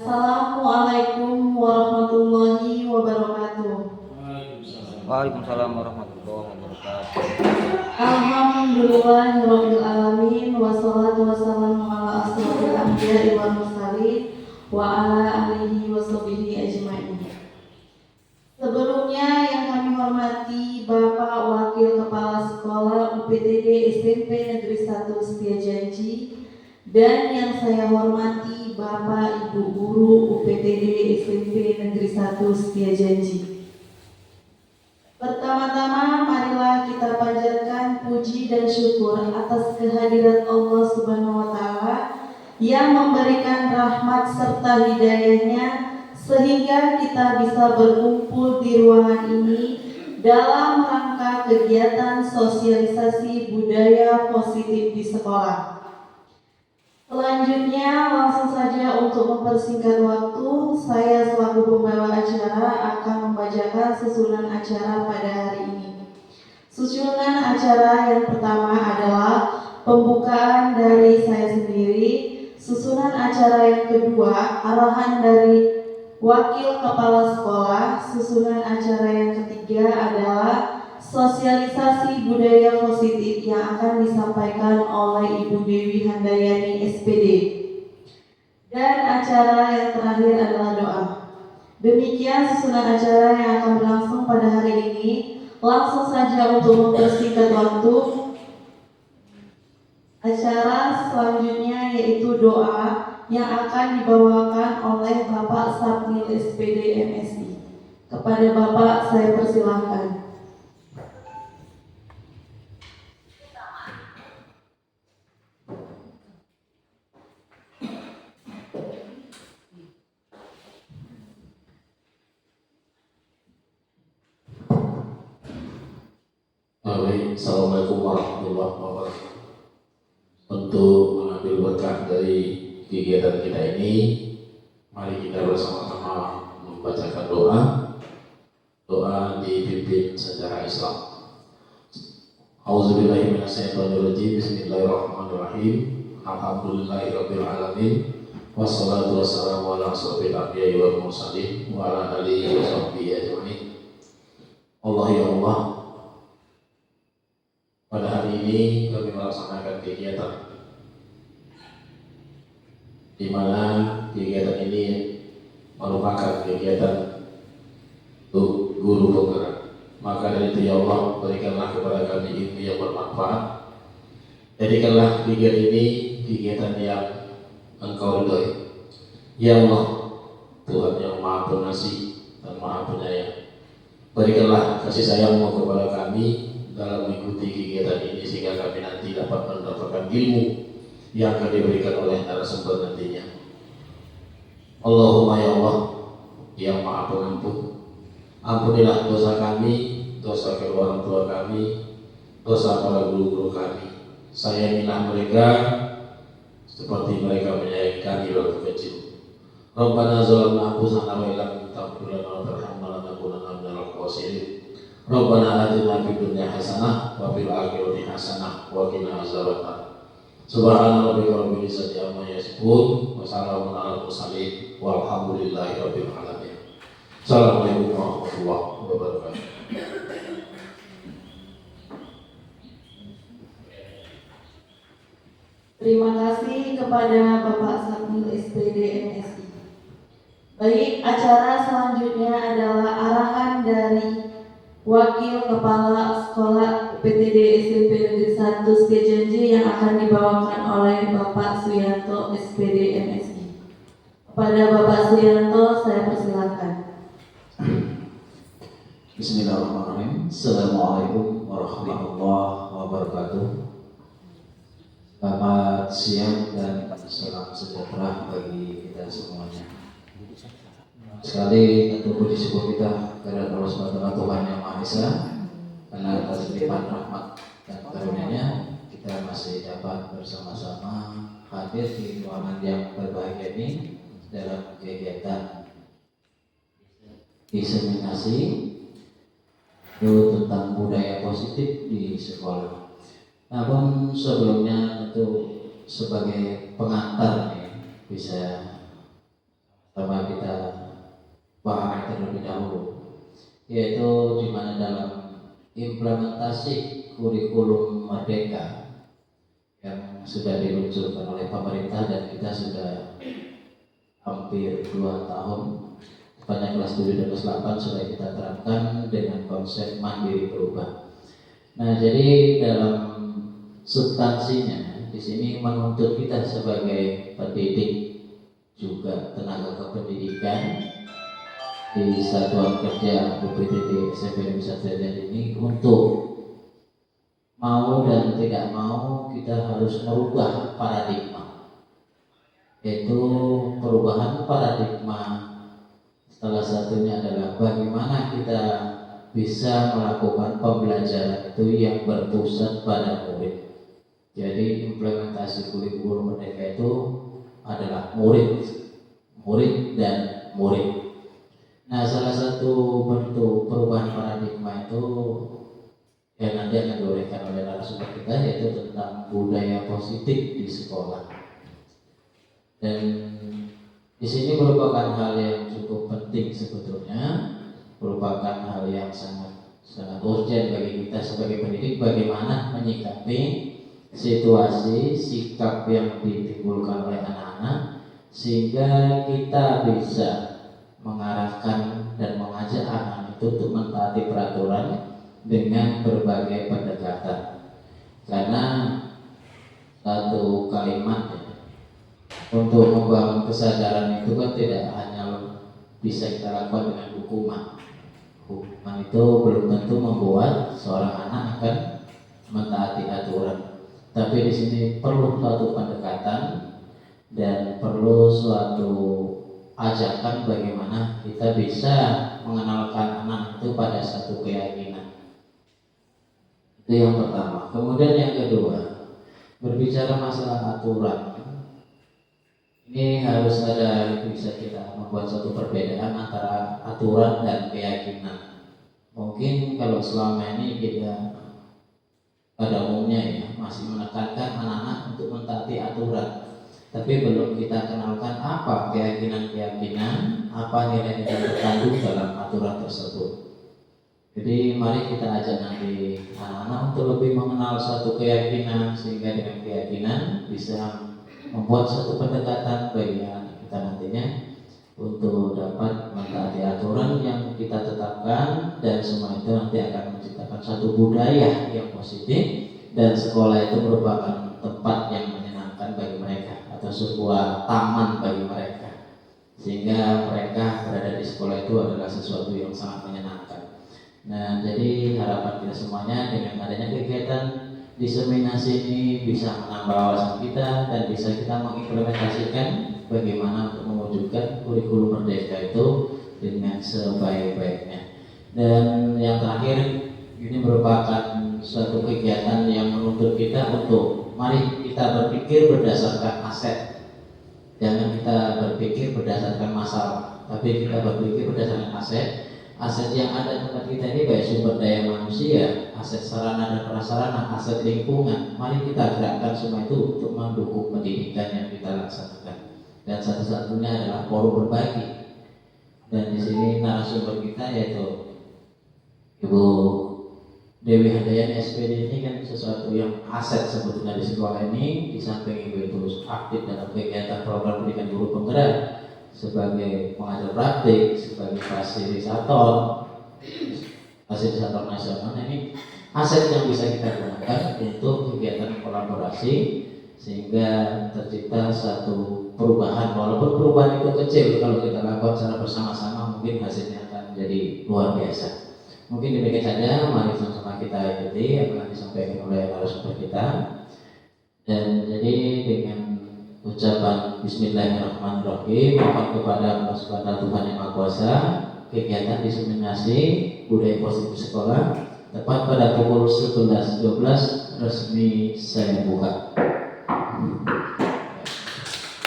Assalamualaikum warahmatullahi wabarakatuh. Waalaikumsalam warahmatullahi wabarakatuh. Alhamdulillahirabbil alamin wassalatu wassalamu ala asrofil anbiya'i wal mursalin wa ala alihi washabihi ajmain. Sebelumnya yang kami hormati Bapak Wakil Kepala Sekolah UPTD SMP Negeri 1 Setiajanji dan yang saya hormati Bapak Ibu Guru UPTD SMP Negeri 1 Setiajanji. Pertama-tama marilah kita panjatkan puji dan syukur atas kehadirat Allah Subhanahu wa taala yang memberikan rahmat serta hidayahnya sehingga kita bisa berkumpul di ruangan ini dalam rangka kegiatan sosialisasi budaya positif di sekolah. Selanjutnya langsung saja untuk mempersingkat waktu, saya selaku pembawa acara akan membacakan susunan acara pada hari ini. Susunan acara yang pertama adalah pembukaan dari saya sendiri. Susunan acara yang kedua, arahan dari Wakil Kepala Sekolah. Susunan acara yang ketiga adalah sosialisasi budaya positif yang akan disampaikan oleh Ibu Dewi Handayani SPD. Dan acara yang terakhir adalah doa. Demikian susunan acara yang akan berlangsung pada hari ini. Langsung saja untuk mempersingkat waktu, acara selanjutnya yaitu doa yang akan dibawakan oleh Bapak Sapnil SPD MSI. Kepada Bapak saya persilahkan. Assalamualaikum warahmatullahi wabarakatuh. Untuk mengambil berkah dari kegiatan kita ini, mari kita bersama-sama membacakan doa. Doa dipimpin secara Islam. Auzubillahi minasyaitonirrajim. Bismillahirrahmanirrahim. Alhamdulillahirabbil alamin. Wassalatu wassalamu ala asrofil anbiya'i wal mursalin wa ala alihi wa sahbihi ajmain. Allah ya Allah, pada hari ini kami melaksanakan kegiatan di mana kegiatan ini merupakan kegiatan untuk guru penggerak. Maka dari itu ya Allah, berikanlah kepada kami ilmu yang bermanfaat. Jadikanlah kegiatan ini kegiatan yang Engkau ridhoi. Ya Allah, Tuhan yang Maha Pengasih dan Maha Penyayang, berikanlah kasih sayang-Mu kepada kami dalam mengikuti kegiatan ini sehingga kami nanti dapat mendapatkan ilmu yang akan diberikan oleh narasumber nantinya. Allahumma ya Allah yang Maha Pengampun, ampunilah dosa kami, dosa kedua orang tua kami, dosa para guru-guru kami. Sayangilah mereka seperti mereka menyayangi kami waktu kecil. Rabbana zalamna anfusana wa illam taghfir lana wa tarhamna lanakunanna minal khasirin. Rabbana atina fid dunya hasanah wa fil akhirati hasanah wa qina azabannar. Subhana rabbika rabbil izzati amma yasifun wa salamun alal mursalin walhamdulillahi rabbil alamin. Assalamualaikum warahmatullahi wabarakatuh. Terima kasih kepada Bapak Sapnil SPD MSI. Baik, acara selanjutnya adalah arahan dari Wakil Kepala Sekolah UPTD SMP Negeri 1 Setiajanji yang akan dibawakan oleh Bapak Suyanto SPD MSI. Kepada Bapak Suyanto saya persilakan. Bismillahirrahmanirrahim. Assalamualaikum warahmatullahi wabarakatuh. Selamat siang dan salam sejahtera bagi kita semuanya. Sekali tentu puji syukur kita kepada Allah Subhanahu wa taala, Tuhan yang Maha Esa, karena atas limpahan rahmat dan karunia-Nya kita masih dapat bersama-sama hadir di ruangan yang berbahagia ini dalam kegiatan diseminasi tentang budaya positif di sekolah. Namun sebelumnya tentu sebagai pengantar nih, bisa terlebih dahulu, yaitu di mana dalam implementasi kurikulum Merdeka yang sudah diluncurkan oleh pemerintah dan kita sudah hampir 2 tahun, tepatnya kelas 7 dan kelas 8 sudah kita terapkan dengan konsep mandiri berubah. Nah, jadi dalam substansinya di sini menuntut kita sebagai pendidik juga tenaga kependidikan di Satuan Kerja BPTD SMP Negeri 1 Derajat ini untuk mau dan tidak mau kita harus merubah paradigma, yaitu perubahan paradigma. Salah satunya adalah bagaimana kita bisa melakukan pembelajaran itu yang berpusat pada murid. Jadi implementasi kurikulum Merdeka itu adalah murid dan murid. Nah, salah satu bentuk perubahan paradigma itu yang nanti akan diuraikan oleh narasumber kita, yaitu tentang budaya positif di sekolah. Dan di sini merupakan hal yang cukup penting sebetulnya, merupakan hal yang sangat urgent bagi kita sebagai pendidik, bagaimana menyikapi situasi, sikap yang ditimbulkan oleh anak-anak sehingga kita bisa mengarahkan dan mengajak anak itu untuk mentaati peraturan dengan berbagai pendekatan. Karena satu kalimat untuk membangun kesadaran itu kan tidak hanya bisa kita lakukan dengan hukuman. Hukuman itu belum tentu membuat seorang anak akan mentaati aturan. Tapi di sini perlu suatu pendekatan dan perlu suatu ajakan bagaimana kita bisa mengenalkan anak itu pada satu keyakinan. Itu yang pertama. Kemudian yang kedua, berbicara masalah aturan. Ini harus ada, bisa kita membuat suatu perbedaan antara aturan dan keyakinan. Mungkin kalau selama ini kita pada umumnya ya masih menekankan anak-anak untuk mentaati aturan, tapi belum kita kenalkan apa keyakinan-keyakinan, apa nilai-nilai terkandung dalam aturan tersebut. Jadi mari kita ajak nanti anak-anak untuk lebih mengenal suatu keyakinan, sehingga dengan keyakinan bisa membuat satu pendekatan bagi anak kita nantinya untuk dapat mentaati aturan yang kita tetapkan, dan semua itu nanti akan menciptakan satu budaya yang positif, dan sekolah itu merupakan tempat yang menyenangkan bagi mereka atau sebuah taman bagi mereka, sehingga mereka berada di sekolah itu adalah sesuatu yang sangat menyenangkan. Nah, jadi harapan kita semuanya dengan adanya kegiatan diseminasi ini bisa menambah wawasan kita dan bisa kita mengimplementasikan bagaimana untuk mewujudkan kurikulum Merdeka itu dengan sebaik-baiknya. Dan yang terakhir, ini merupakan suatu kegiatan yang menuntut kita untuk mari kita berpikir berdasarkan aset. Jangan kita berpikir berdasarkan masalah, tapi kita berpikir berdasarkan aset. Aset yang ada di tempat kita ini baik sumber daya manusia, aset sarana dan prasarana, aset lingkungan. Mari kita gerakkan semua itu untuk mendukung pendidikan yang kita laksanakan. Dan satu-satunya adalah forum berbagi. Dan di sini narasumber kita yaitu Ibu Dewi Handayani SPD ini kan sesuatu yang aset sebetulnya di sekolah ini. Di samping Ibu itu aktif dalam kegiatan program pendidikan guru penggerak, sebagai pengajar praktik, sebagai fasilitator nasional. Ini aset yang bisa kita gunakan untuk kegiatan kolaborasi sehingga tercipta satu perubahan. Walaupun perubahan itu kecil, kalau kita lakukan secara bersama-sama mungkin hasilnya akan menjadi luar biasa. Mungkin demikian saja, mari sama-sama kita ikuti apa yang disampaikan oleh narasumber kita. Dan jadi dengan ucapan Bismillahirrahmanirrahim, mohon kepada Allah Subhanahu Tuhan yang Maha Kuasa, kegiatan diseminasi budaya positif sekolah tepat pada pukul 11.12 resmi saya buka.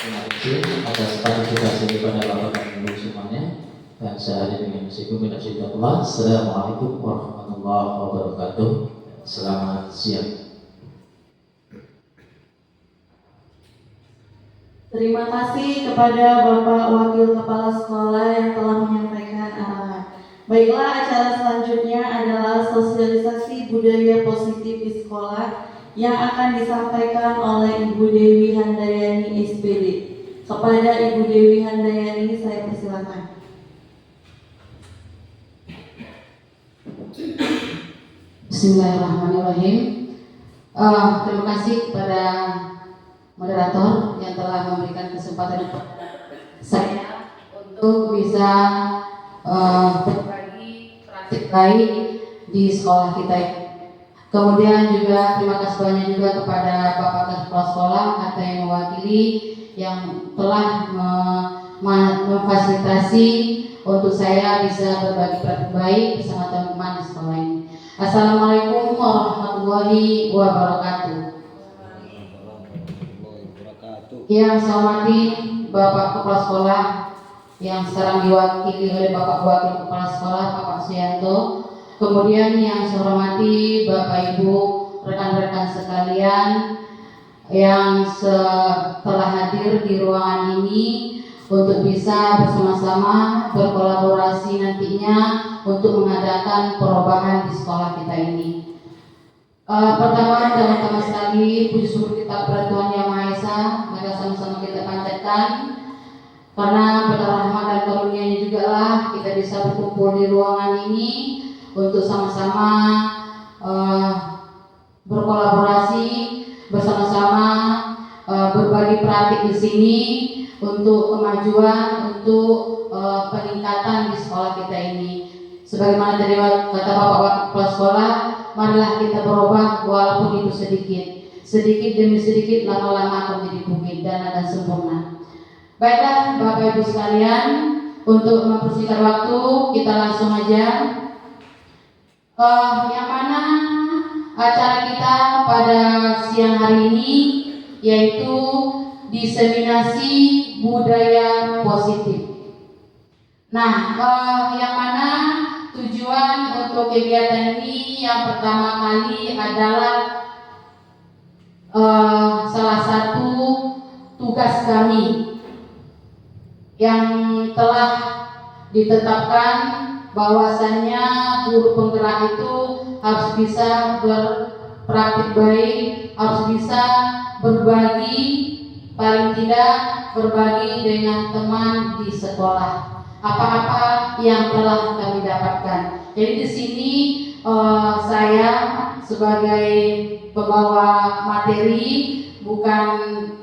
Terima kasih atas partisipasi kepada Bapak dan Ibu semuanya, dan saya hadir dengan Allah. Assalamualaikum warahmatullahi wabarakatuh. Selamat siang. Terima kasih kepada Bapak Wakil Kepala Sekolah yang telah menyampaikan arahan. sosialisasi budaya positif di sekolah yang akan disampaikan oleh Ibu Dewi Handayani SPD. Kepada Ibu Dewi Handayani saya persilakan. Bismillahirrahmanirrahim. Terima kasih kepada moderator yang telah memberikan kesempatan kepada saya untuk bisa berbagi praktik baik di sekolah kita. Kemudian juga terima kasih banyak juga kepada Bapak Kepala Sekolah atau yang mewakili yang telah memfasilitasi untuk saya bisa berbagi praktik baik bersama teman-teman di sekolah ini. Assalamualaikum warahmatullahi wabarakatuh. Yang saya hormati Bapak Kepala Sekolah yang sekarang diwakili oleh Bapak Wakil Kepala Sekolah Bapak Suyanto. Kemudian yang saya hormati Bapak Ibu rekan-rekan sekalian yang telah hadir di ruangan ini untuk bisa bersama-sama berkolaborasi nantinya untuk mengadakan perubahan di sekolah kita ini. Pertama sekali puji syukur kita kepada Tuhan Yang Maha Esa, maka sama-sama kita panjatkan karena berkat rahmat dan karunia-Nya juga lah kita bisa berkumpul di ruangan ini untuk sama-sama berkolaborasi bersama-sama berbagi praktik di sini untuk kemajuan, untuk peningkatan di sekolah kita ini. Sebagaimana tadi kata Bapak Wakil Kepala Sekolah, marilah kita berubah walaupun itu sedikit demi sedikit, lama-lama akan menjadi bukit dan akan sempurna. Baiklah Bapak Ibu sekalian, untuk mempersingkat waktu kita langsung aja. Yang mana acara kita pada siang hari ini yaitu diseminasi budaya positif. Nah, yang mana tujuan untuk kegiatan ini yang pertama kali adalah salah satu tugas kami yang telah ditetapkan bahwasannya guru penggerak itu harus bisa berpraktik baik, harus bisa berbagi, paling tidak berbagi dengan teman di sekolah apa-apa yang telah kami dapatkan. Jadi di sini saya sebagai pembawa materi, bukan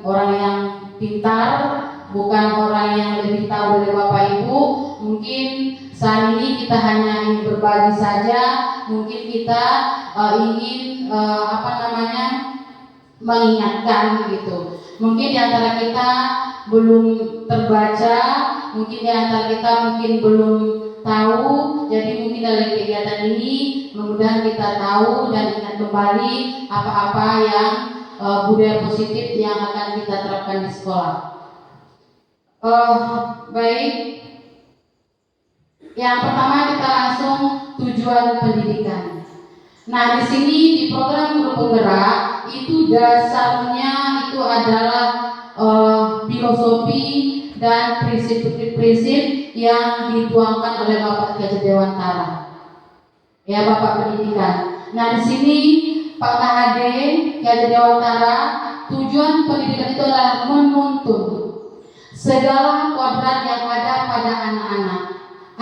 orang yang pintar, bukan orang yang lebih tahu dari Bapak Ibu. Mungkin saat ini kita hanya ingin berbagi saja, mungkin kita ingin mengingatkan gitu. Mungkin di antara kita belum terbaca, mungkin di antara kita mungkin belum tahu. Jadi mungkin dalam kegiatan ini mudah-mudahan kita tahu dan ingat kembali apa-apa yang budaya positif yang akan kita terapkan di sekolah. Baik. Yang pertama kita langsung tujuan pendidikan. Nah, di sini di program guru penggerak itu dasarnya itu adalah filosofi dan prinsip-prinsip yang dituangkan oleh Bapak Ki Haji Dewantara, ya Bapak Pendidikan. Nah, di sini Pak KHD Ki Haji Dewantara, tujuan pendidikan itu adalah menuntun segala kodrat yang ada pada anak-anak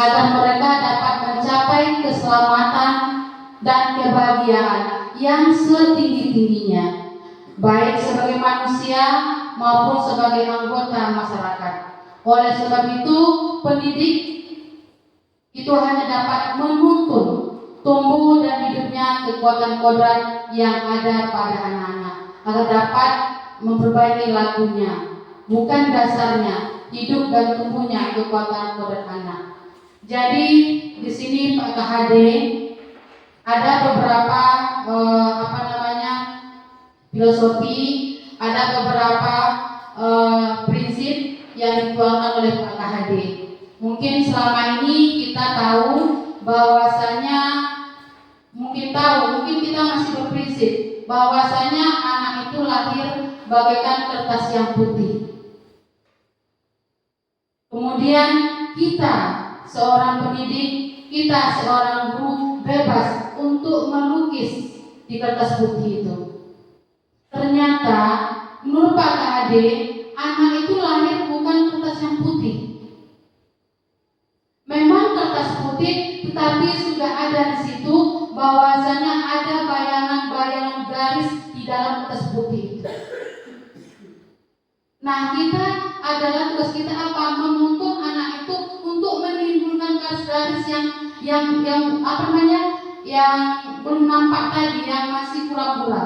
agar mereka dapat mencapai keselamatan dan kebahagiaan yang setinggi-tingginya, baik sebagai manusia maupun sebagai anggota masyarakat. Oleh sebab itu, pendidik itu hanya dapat menuntun tumbuh dan hidupnya kekuatan kodrat yang ada pada anak-anak agar dapat memperbaiki lakunya, bukan dasarnya hidup dan tumbuhnya kekuatan kodrat anak. Jadi di sini Pak KHD ada beberapa filosofi, ada beberapa prinsip yang dituangkan oleh Pak KHD. Mungkin selama ini kita tahu bahwasanya mungkin kita masih berprinsip bahwasanya anak itu lahir bagaikan kertas yang putih. Kemudian kita seorang pendidik, kita seorang guru bebas untuk melukis di kertas putih itu. Ternyata menurut Pak Kade, anak itu lahir bukan kertas yang putih. Memang kertas putih, tetapi sudah ada di situ bahwasanya ada bayangan-bayangan garis di dalam kertas putih itu. Nah, kita adalah tugas kita apa? Menuntun anak itu untuk menimbulkan garis-garis yang yang belum nampak tadi, yang masih pura-pura.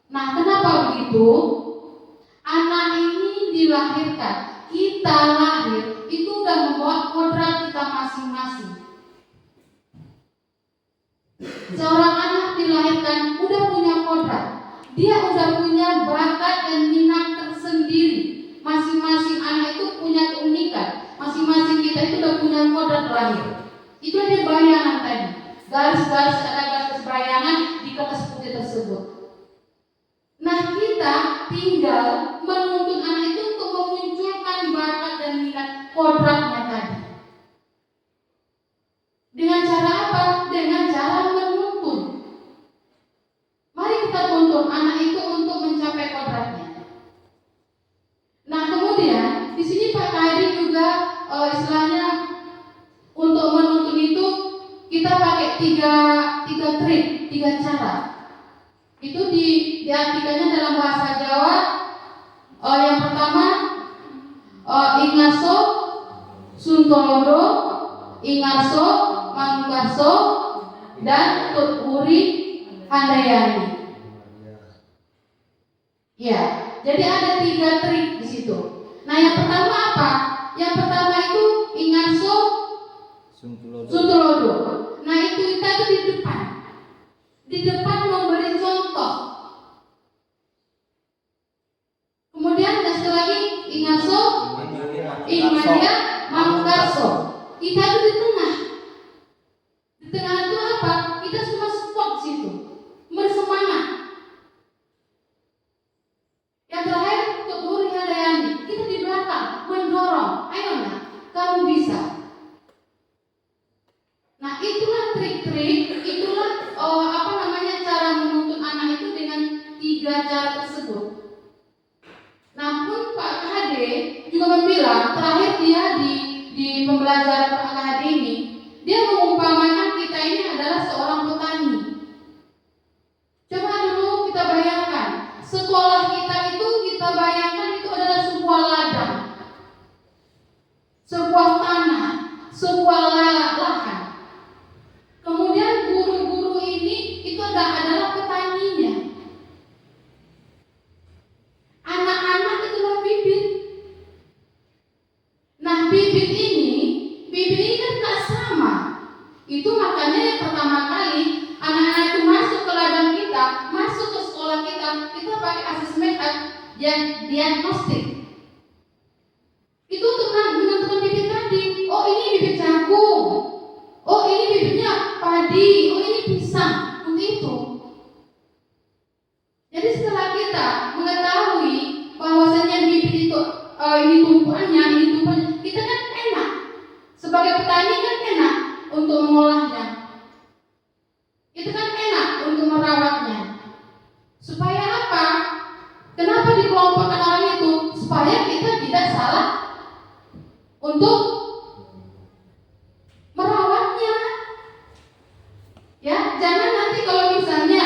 Nah, kenapa begitu? Anak ini dilahirkan, kita lahir itu udah membawa kodrat kita masing-masing. Seorang anak dilahirkan udah punya kodrat, dia udah punya bakat dan minat tersendiri. Masing-masing anak itu punya keunikan, masing-masing kita itu udah punya kodrat lahir. Itu ada bayangan tadi, garis-garis, ada garis bayangan di kertas putih tersebut. Nah, kita tinggal menuntun anak itu untuk memunculkan bakat dan minat kodratnya tadi. Dengan cara apa? Dengan cara menuntun. Mari kita tuntun anak itu untuk mencapai kodratnya. Nah, kemudian di sini Pak Kadi juga istilahnya untuk menuntun itu kita pakai tiga trik, 3 cara. Itu diartikannya dalam bahasa Jawa. Yang pertama Ingarso, Suntolodo, Ingarso, Manunggarso, dan Tuturi Handayani. Ya, jadi ada 3 trik di situ. Nah, yang pertama apa? Yang pertama itu Ingarso, Suntulodo. Nah, itu kita itu di depan memberi contoh. Kemudian sekali lagi Ingarso, Ingmadia, Manunggarso. Kita itu di tengah. Di tengah itu apa? Kita cuma support situ, bersemangat. Yang terakhir untuk Tuturi Handayani, kita di belakang mendorong. Ayo nak, kamu bisa. Nah, itulah trik-trik, itulah cara menuntun anak itu dengan 3 cara tersebut. Namun Pak Kade juga membilang, terakhir dia di pembelajaran Pak Kade ini, dia mengumpamakan kita ini adalah seorang petani. Coba dulu kita bayangkan, sekolah kita itu kita bayangkan itu adalah sebuah ladang, sebuah tanah, sebuah lahan. Kemudian guru-guru ini itu adalah petaninya. Anak-anak itulah bibit. Nah, bibit ini kan tak sama. Itu makanya yang pertama kali anak-anak itu masuk ke ladang kita, masuk ke sekolah kita pakai asesmen yang diagnostik. Itu untuk menentukan bibit tadi. Oh, ini bibit jagung. Oh, ini bibitnya padi. Oh, ini pisang. Untuk itu. Jadi setelah kita mengetahui bahwasanya bibit itu ini tumpuannya, kita kan enak. Sebagai petani kan enak untuk mengolahnya. Itu kan enak untuk merawatnya. Supaya apa? Kenapa dikelompokkan orang itu? Supaya kita tidak salah untuk merawatnya. Ya, jangan nanti kalau misalnya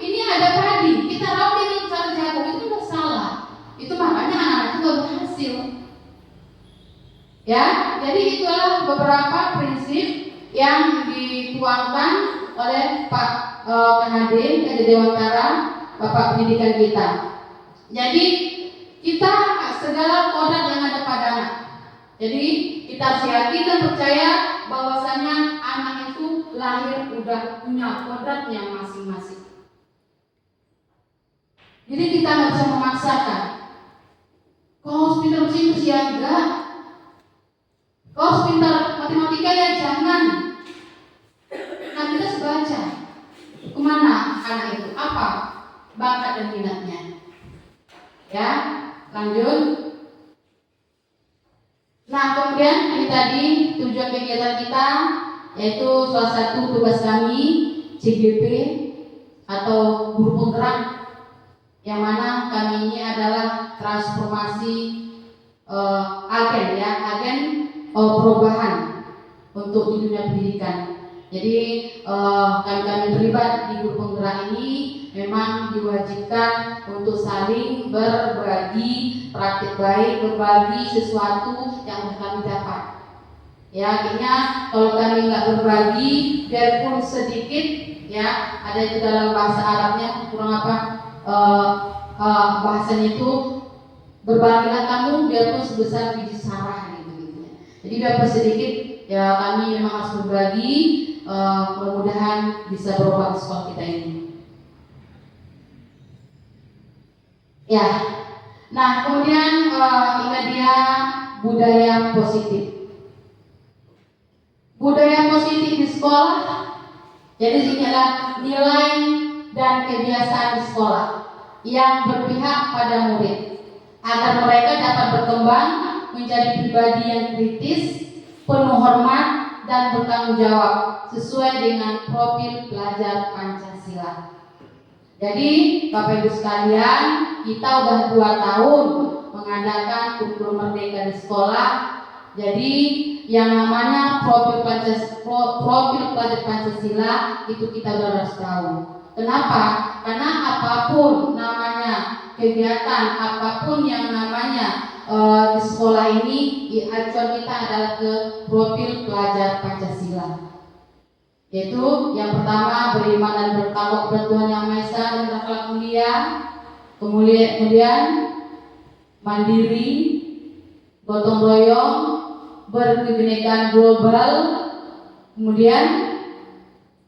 ini ada padi, kita rawat dengan cara jagung, itu udah salah. Itu makanya anak-anak itu gak berhasil. Ya, jadi itulah beberapa prinsip yang dituangkan oleh Pak KHD Dewantara, Bapak Pendidikan kita. Jadi kita segala kodrat yang ada pada anak. Jadi kita harus yakin dan percaya bahwasanya anak itu lahir udah punya kodratnya masing-masing. Jadi kita nggak bisa memaksakan. Kau harus pintar bahasa Inggris ya enggak. Kau harus pintar matematika ya jangan. Nah, kita harus baca kemana anak itu, apa bakat dan minatnya. Ya, lanjut. Nah, kemudian ini tadi tujuan kegiatan kita yaitu salah satu tugas kami CGP atau guru penggerak, yang mana kami ini adalah transformasi agen perubahan untuk di dunia pendidikan. Jadi kami terlibat di guru penggerak ini memang diwajibkan untuk saling berbagi praktik baik, berbagi sesuatu yang kami dapat. Ya, akhirnya kalau kami nggak berbagi, biarpun sedikit, ya ada itu dalam bahasa Arabnya kurang apa bahasanya itu berbagilah kamu biarpun sebesar biji sarah gitu. Jadi biarpun sedikit, ya kami memang harus berbagi. Mudah-mudahan bisa berubah di sekolah kita ini. Ya, nah kemudian ini dia budaya positif. Budaya positif di sekolah, jadi ini adalah nilai dan kebiasaan di sekolah yang berpihak pada murid agar mereka dapat berkembang menjadi pribadi yang kritis, penuh hormat dan bertanggung jawab sesuai dengan profil pelajar Pancasila. Jadi Bapak Ibu sekalian, kita udah 2 tahun mengadakan kurikulum merdeka di sekolah. Jadi yang namanya profil pelajar Pancasila itu kita udah harus tahu. Kenapa? Karena apapun namanya kegiatan, apapun yang namanya di sekolah ini, acuan kita adalah ke profil pelajar Pancasila. Yaitu yang pertama beriman dan bertakwa kepada Tuhan Yang Maha Esa dan berakhlak mulia, kemudian mandiri, gotong royong, berkebinekaan global, kemudian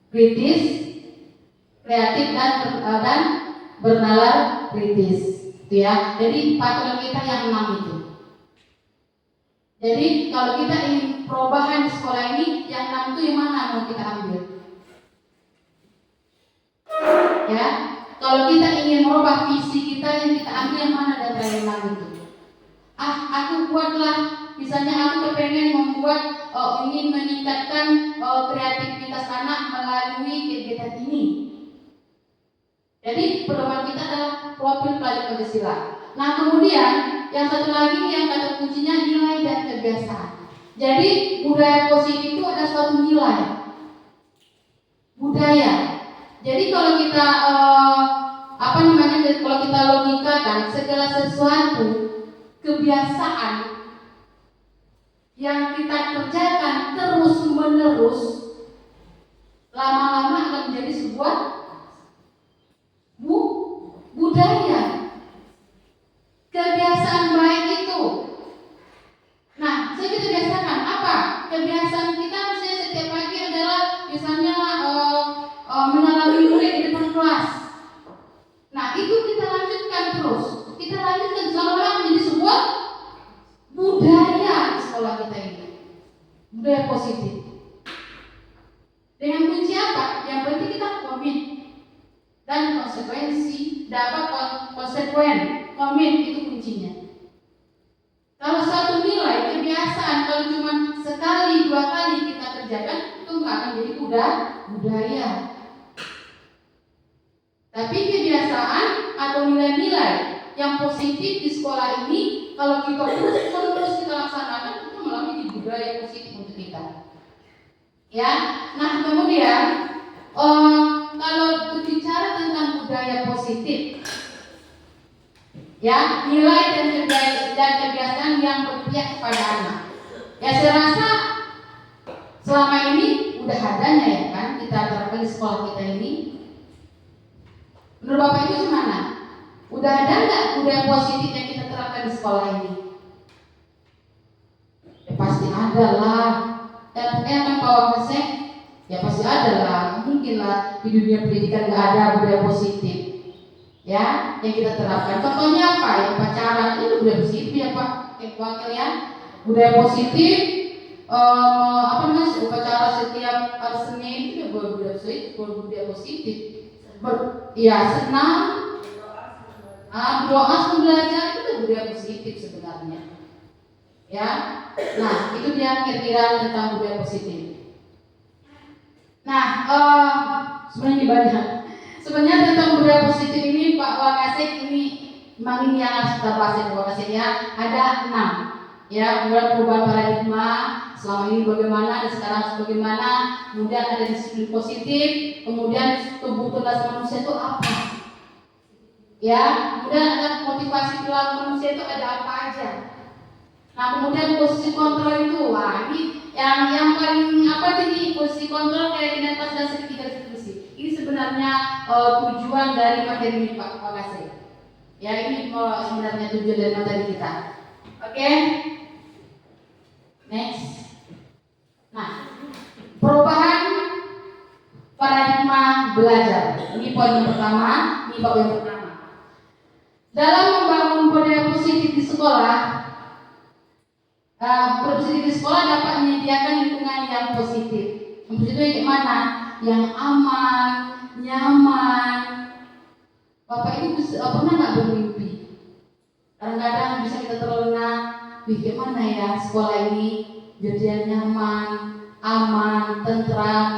kritis, kreatif dan bernalar kritis. Itu ya. Jadi patokan kita yang 6 itu. Jadi kalau kita ingin perubahan di sekolah ini, yang 6 itu yang mana mau kita ambil? Ya, kalau kita ingin merubah visi kita, yang kita ambil yang mana dari yang 6 itu? Aku buatlah, misalnya aku kepengen membuat, ingin meningkatkan kreativitas anak melalui kegiatan ini. Jadi pedoman kita adalah profil pelajar Pancasila. Nah kemudian yang satu lagi yang kata kuncinya nilai dan kebiasaan. Jadi budaya positif itu ada suatu nilai budaya. Jadi kalau kita kalau kita logikakan segala sesuatu kebiasaan yang kita kerjakan terus menerus lama-lama akan menjadi sebuah budaya. Kebiasaan baik itu. Nah, saya kita biasakan apa? Kebiasaan kita misalnya setiap pagi adalah misalnya menyalami murid di depan kelas. Nah, itu kita lanjutkan terus. Kita lanjutkan selama menjadi sebuah budaya di sekolah kita ini. Budaya positif. Dengan kunci apa? Yang penting kita komit dan konsekuensi, dapat konsekuen. Komit itu kuncinya. Kalau satu nilai kebiasaan, kalau cuma sekali 2 kali kita kerjakan, itu nggak akan jadi budaya. Tapi kebiasaan atau nilai-nilai yang positif di sekolah ini, kalau kita terus kita laksanakan, itu malah menjadi budaya positif untuk kita. Ya, nah kemudian kalau berbicara tentang budaya positif, ya nilai dan kebiasaan yang berpihak kepada anak. Ya saya rasa selama ini udah adanya ya kan kita terapkan di sekolah kita ini. Menurut Bapak Ibu gimana? Udah ada nggak budaya positif yang kita terapkan di sekolah ini? Ya pasti ada lah. Dan kan Pak Wakasek, ya pasti ada lah. Mungkin lah di dunia pendidikan nggak ada budaya positif. Ya, yang kita terapkan. Contohnya apa? Ya upacara itu budaya positif ya Pak. Wakil ya. Budaya positif. Upacara setiap hari Senin itu budaya positif. Senang. Doa sebelum belajar itu budaya positif sebenarnya. Ya, nah itu dia kira-kira tentang budaya positif. Nah, sebenarnya banyak. Sebenarnya tentang budaya positif ini Pak Wakasek ini memang ini yang harus kita bahas ya Pak Wakasek ya. Ada 6 ya, kemudian perubahan paradigma selama ini bagaimana dan sekarang bagaimana, kemudian ada disiplin positif, kemudian kebutuhan manusia itu apa ya, kemudian ada motivasi perilaku manusia itu ada apa aja. Nah kemudian posisi kontrol itu, wah ini yang paling apa ini posisi kontrol kayak identitas dan sekretaris. Ini sebenarnya tujuan dari materi ini Pak Wakasek. Ya ini sebenarnya tujuan dari materi kita. Oke. Next. Nah, perubahan paradigma belajar. Ini poin yang pertama, ini bab yang pertama. Dalam membangun budaya positif di sekolah, positif di sekolah dapat menyediakan lingkungan yang positif. Yang positif yang mana? Yang aman, nyaman. Bapak Ibu pernah nggak bermimpi? Kadang-kadang bisa kita terlena, bagaimana ya sekolah ini jadi nyaman, aman, tentram.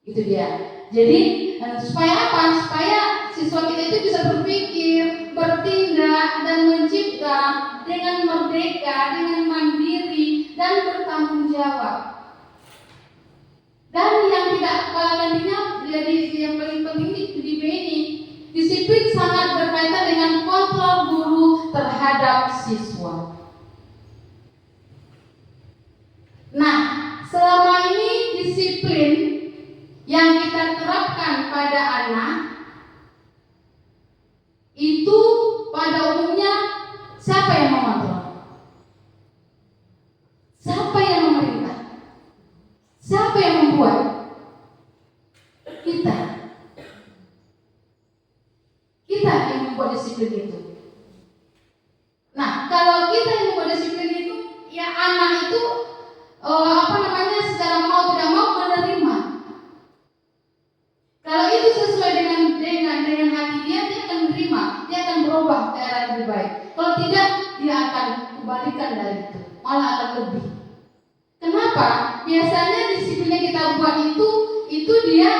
Itu dia. Jadi supaya apa? Supaya siswa kita itu bisa berpikir, bertindak, dan mencipta dengan merdeka, dengan mandiri, dan bertanggung jawab. Dan yang tidak kalah nantinya jadi yang paling penting di ini, disiplin sangat berkaitan dengan kontrol guru terhadap siswa. Nah, selama ini disiplin yang kita terapkan pada anak itu pada umumnya siapa yang mengontrol? Siapa yang memerintah? Siapa yang membuat? Kita. Kita yang membuat disiplin itu. Nah, kalau kita yang membuat disiplin itu, ya anak itu secara mau tidak mau menerima. Kalau itu sesuai dengan hati dia akan menerima, dia akan berubah ke arah yang lebih baik. Kalau tidak, dia akan kembalikan dari itu, malah akan lebih. Kenapa? Biasanya disiplin yang kita buat itu dia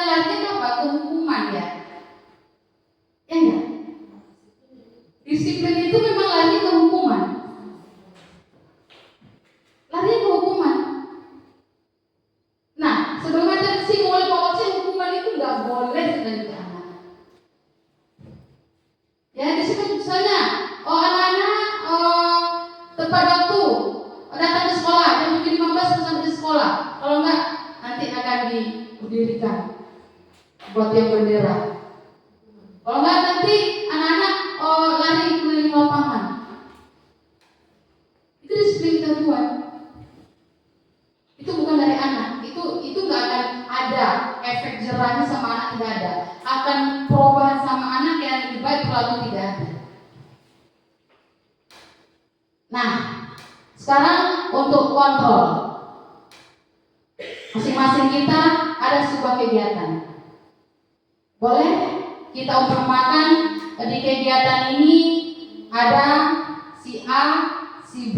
larinya apa? Ke hukuman ya. Ya enggak? Disiplin itu memang lari ke hukuman. Lari ke hukuman. Nah, sebelum ada disinggung oleh Pak Wakasek, hukuman itu nggak boleh sebenarnya anak. Ya, disiplin misalnya, anak-anak tepat waktu datang ke sekolah jam 7.15 sampai di sekolah. Kalau enggak, nanti akan didirikan buat yang bendera. Kalau enggak, nanti anak-anak lari keliling lapangan. Itu disiplin kita buat. Itu bukan dari anak. Itu nggak akan ada efek jerahnya sama anak, tidak ada. Akan perubahan sama anak yang lebih baik perilaku tidak ada. Nah, sekarang untuk kontrol. Masing-masing kita ada sebuah kegiatan. Boleh kita umpamakan di kegiatan ini ada si A, si B.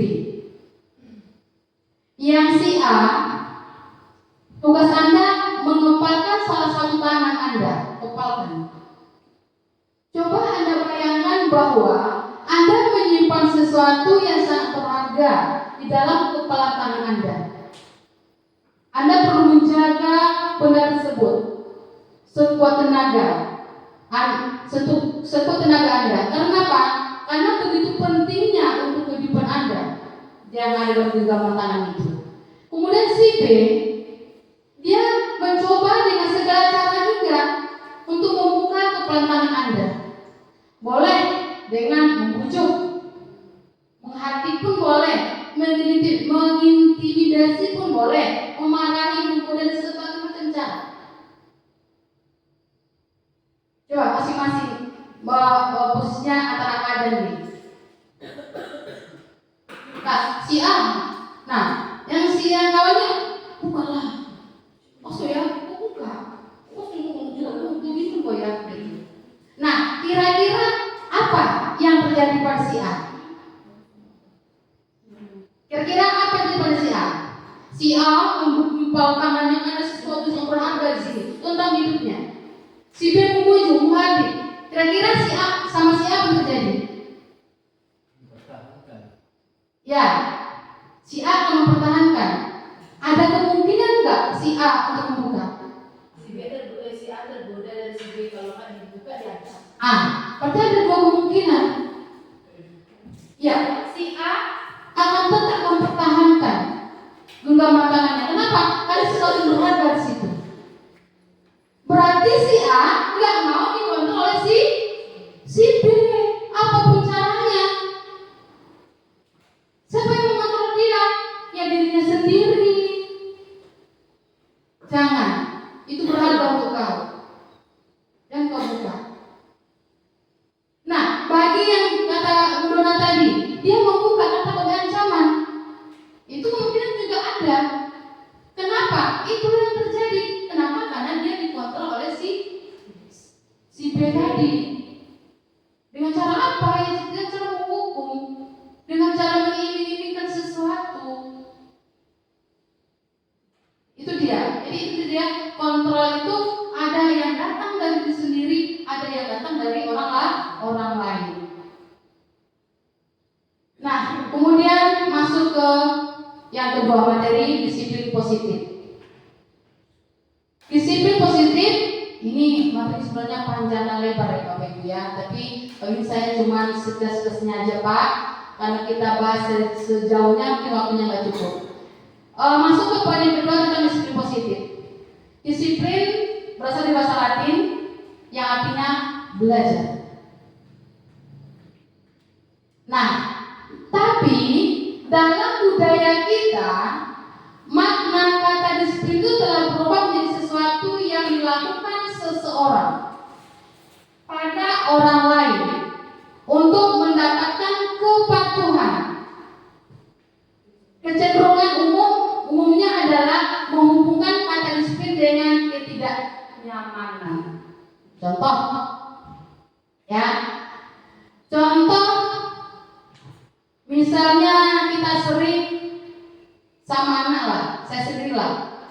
Yang si A, tugas Anda mengepalkan salah satu tangan Anda, kepalkan. Coba Anda bayangkan bahwa Anda menyimpan sesuatu yang sangat berharga di dalam kepala tangan Anda. Anda perlu menjaga benda tersebut sekuat tenaga, sekuat tenaga Anda. Kenapa? Karena begitu pentingnya untuk kehidupan Anda yang ada dalam genggaman tangan itu. Kemudian si B, dia mencoba dengan segala cara juga untuk membuka kepala tangan Anda. Boleh dengan membujuk, menghati pun boleh, mengintimidasi pun boleh, memarahi, menggoda dan segala macam cara. Coba masing-masing posisinya antara A dan B. Nah, si A, nah yang si yang kawannya bukalah. Maksud ya, buka. Begitu kok ya. Nah, kira-kira apa yang terjadi pada si A? Kira-kira apa yang terjadi pada si A? Si A membuka tangannya ada sesuatu yang berharga di sini tentang hidupnya. Si B memuji, menghadir. Kira-kira si A sama si A apa terjadi? Ya, si A akan mempertahankan. Ada kemungkinan nggak si A untuk membuka? Si A tergoda dari si B, kalau nggak dibuka di atas. Berarti ada dua kemungkinan. Ya, si A akan tetap mempertahankan genggam tangannya. Kenapa? Ada sesuatu yang berharga di situ. Berarti si A nggak mau dikontrol oleh si B. Apapun caranya. Siapa yang mengontrol dia? Ya dirinya sendiri. Jangan. Itu berharga untuk kau. Dan kau buka. Nah, bagi yang kata Bu Dona tadi, dia membuka kata bagi ancaman. Itu kemungkinan juga ada. Kenapa? Itu yang terjadi. Kenapa? Karena dia dikontrol oleh si B tadi. Dengan cara apa? Ya, dengan cara menghukum, dengan cara mengiming-imingkan sesuatu. Itu dia. Jadi itu dia, kontrol itu ada yang datang dari diri sendiri, ada yang datang dari orang lain. Nah, kemudian masuk ke yang kedua, materi disiplin positif. Disiplin positif ini materi sebenarnya panjang dan lebar ya Bapak Ibu ya, tapi bagi saya cuma sekilas-sekilasnya aja Pak, karena kita bahas sejauhnya mungkin waktunya nggak cukup. Masuk ke poin yang kedua tentang disiplin positif. Disiplin berasal dari bahasa Latin yang artinya belajar. Nah, tapi dalam budaya kita, makna kata disiplin itu telah berubah menjadi sesuatu yang dilakukan seseorang pada orang lain untuk mendapatkan kepatuhan. Kecenderungan umumnya adalah menghubungkan kata disiplin dengan ketidaknyamanan. Contoh, misalnya kita sering sama anak lah, saya sendiri lah.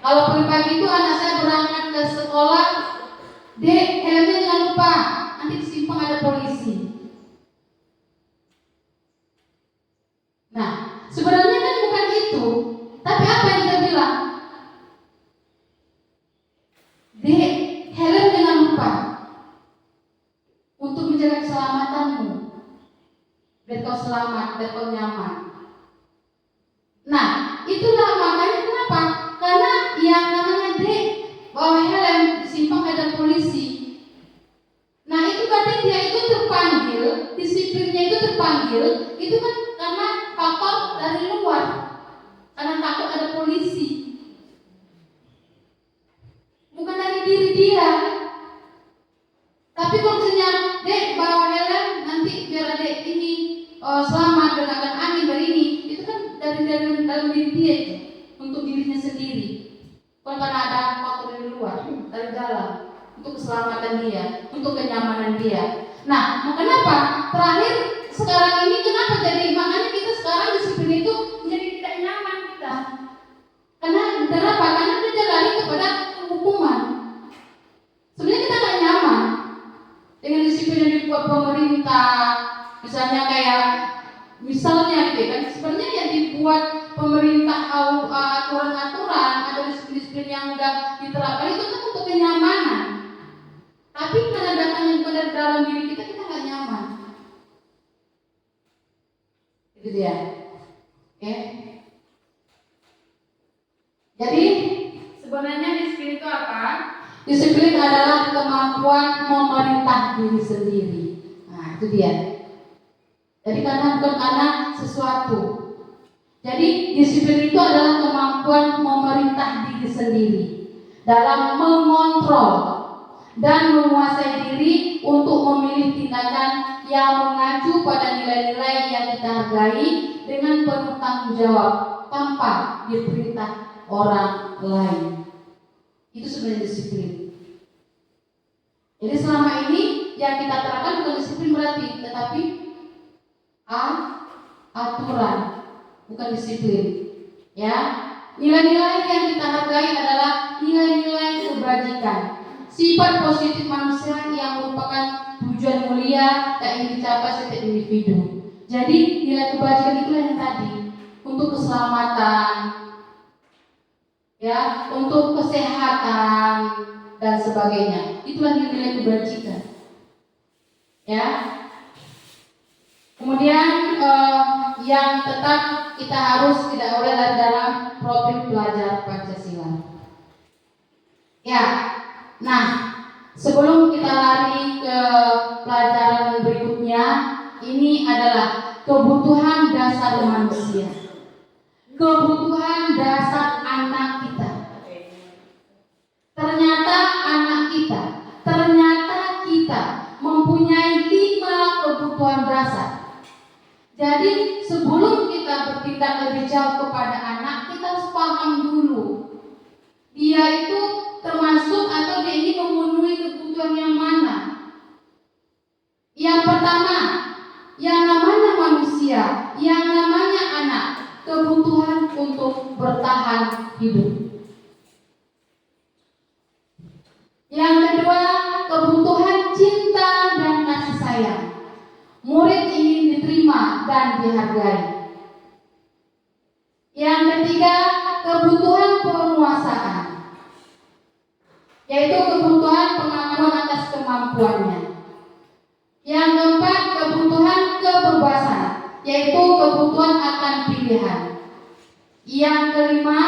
Kalau pagi-pagi itu anak saya berangkat ke sekolah, Dek, helmnya jangan lupa, nanti di simpang ada polisi. Nah, sebenarnya kan bukan itu, tapi apa yang kita bilang? Dek, helm jangan lupa untuk menjaga keselamatanmu, biar kau selamat, biar kau nyaman. Nah, itulah makanya kenapa? Karena yang namanya Dek, bawa helm, di simpang ada polisi. Nah, itu berarti dia itu terpanggil, disiplinnya itu terpanggil, itu kan karena faktor dari luar, karena takut ada polisi, bukan dari diri dia. Tapi kalau misalnya Dek bawa helm, nanti biar Dek ini selamat dengan angin dari ini, itu kan dari dalam diri dia itu, untuk dirinya sendiri, bukan karena ada faktor dari luar, dari dalam, untuk keselamatan dia, untuk kenyamanan dia. Nah, kenapa? Terakhir sekarang ini kenapa jadi, makanya kita sekarang disiplin itu menjadi tidak nyaman kita. Kenapa? Karena kita lari kepada hukuman. Sebenarnya kita tidak nyaman dengan disiplin yang dibuat pemerintah, misalnya gitu kan. Sebenarnya yang dibuat pemerintah aturan-aturan, ada disiplin yang sudah diterapkan itu kan untuk kenyamanan. Tapi karena datangnya kepada dalam diri kita nggak nyaman. Itu dia. Oke. Jadi sebenarnya disiplin itu apa? Disiplin adalah kemampuan memerintah diri sendiri. Nah, itu dia. Jadi bukan karena sesuatu. Jadi disiplin itu adalah kemampuan memerintah diri sendiri dalam mengontrol dan menguasai diri untuk memilih tindakan yang mengacu pada nilai-nilai yang kita hargai dengan penuh tanggung jawab tanpa diperintah orang lain. Itu sebenarnya disiplin. Jadi selama ini yang kita terapkan bukan disiplin berarti, tetapi aturan, bukan disiplin. Ya, nilai-nilai yang kita hargai adalah nilai-nilai kebajikan, sifat positif manusia yang merupakan tujuan mulia yang ingin dicapai setiap individu. Jadi nilai kebajikan itulah yang tadi, untuk keselamatan, ya, untuk kesehatan dan sebagainya. Itulah nilai-nilai kebajikan. Ya. Kemudian yang tetap kita harus tidak boleh lari dalam profil pelajar Pancasila. Ya. Nah, sebelum kita lari ke pelajaran berikutnya, ini adalah kebutuhan dasar manusia. Kebutuhan dasar anak kita. Ternyata kita mempunyai 5 kebutuhan dasar. Jadi sebelum kita bertindak lebih jauh kepada anak, kita harus paham dulu dia itu termasuk atau dia ini memenuhi kebutuhan yang mana. Yang pertama, yang namanya manusia, yang namanya anak, kebutuhan untuk bertahan hidup. Yang kedua, kebutuhan cinta dan kasih sayang. Murid ingin diterima dan dihargai. Yang ketiga, kebutuhan penguasaan, yaitu kebutuhan pengakuan atas kemampuannya. Yang keempat, kebutuhan kebebasan, yaitu kebutuhan akan pilihan. Yang kelima,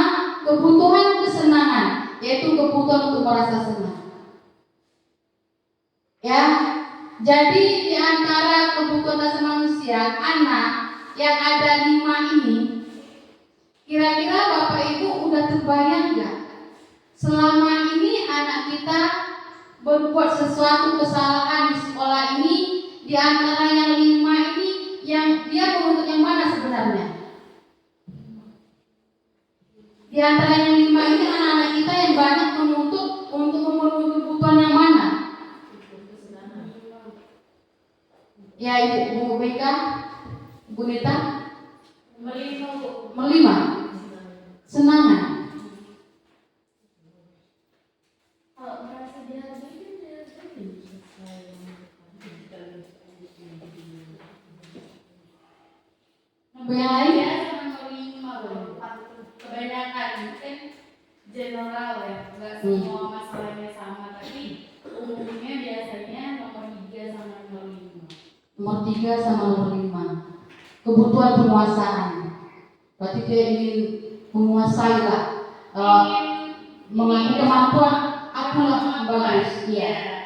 kebutuhan kesenangan, yaitu kebutuhan untuk merasa senang. Ya, jadi di antara kebutuhan dasar manusia, anak yang ada 5 ini, kira-kira Bapak Ibu udah terbayang nggak? Selama ini anak kita berbuat sesuatu kesalahan di sekolah ini, di antara yang 5 ini, yang dia menuntut yang mana sebenarnya? Di antara yang 5 ini, anak-anak kita yang banyak menuntut untuk memenuhi kebutuhan yang mana? Ya, Ibu Beka, Ibu Nita? Melima. Senangan. Yang lain ya, kebanyakan kan general ya, nggak semua masalahnya sama, tapi umumnya biasanya nomor 3 sama nomor 5. Nomor 3 sama nomor 5. Kebutuhan penguasaan. Berarti dia ingin menguasai lah, mengambil kemampuan. Akulah bagus, iya.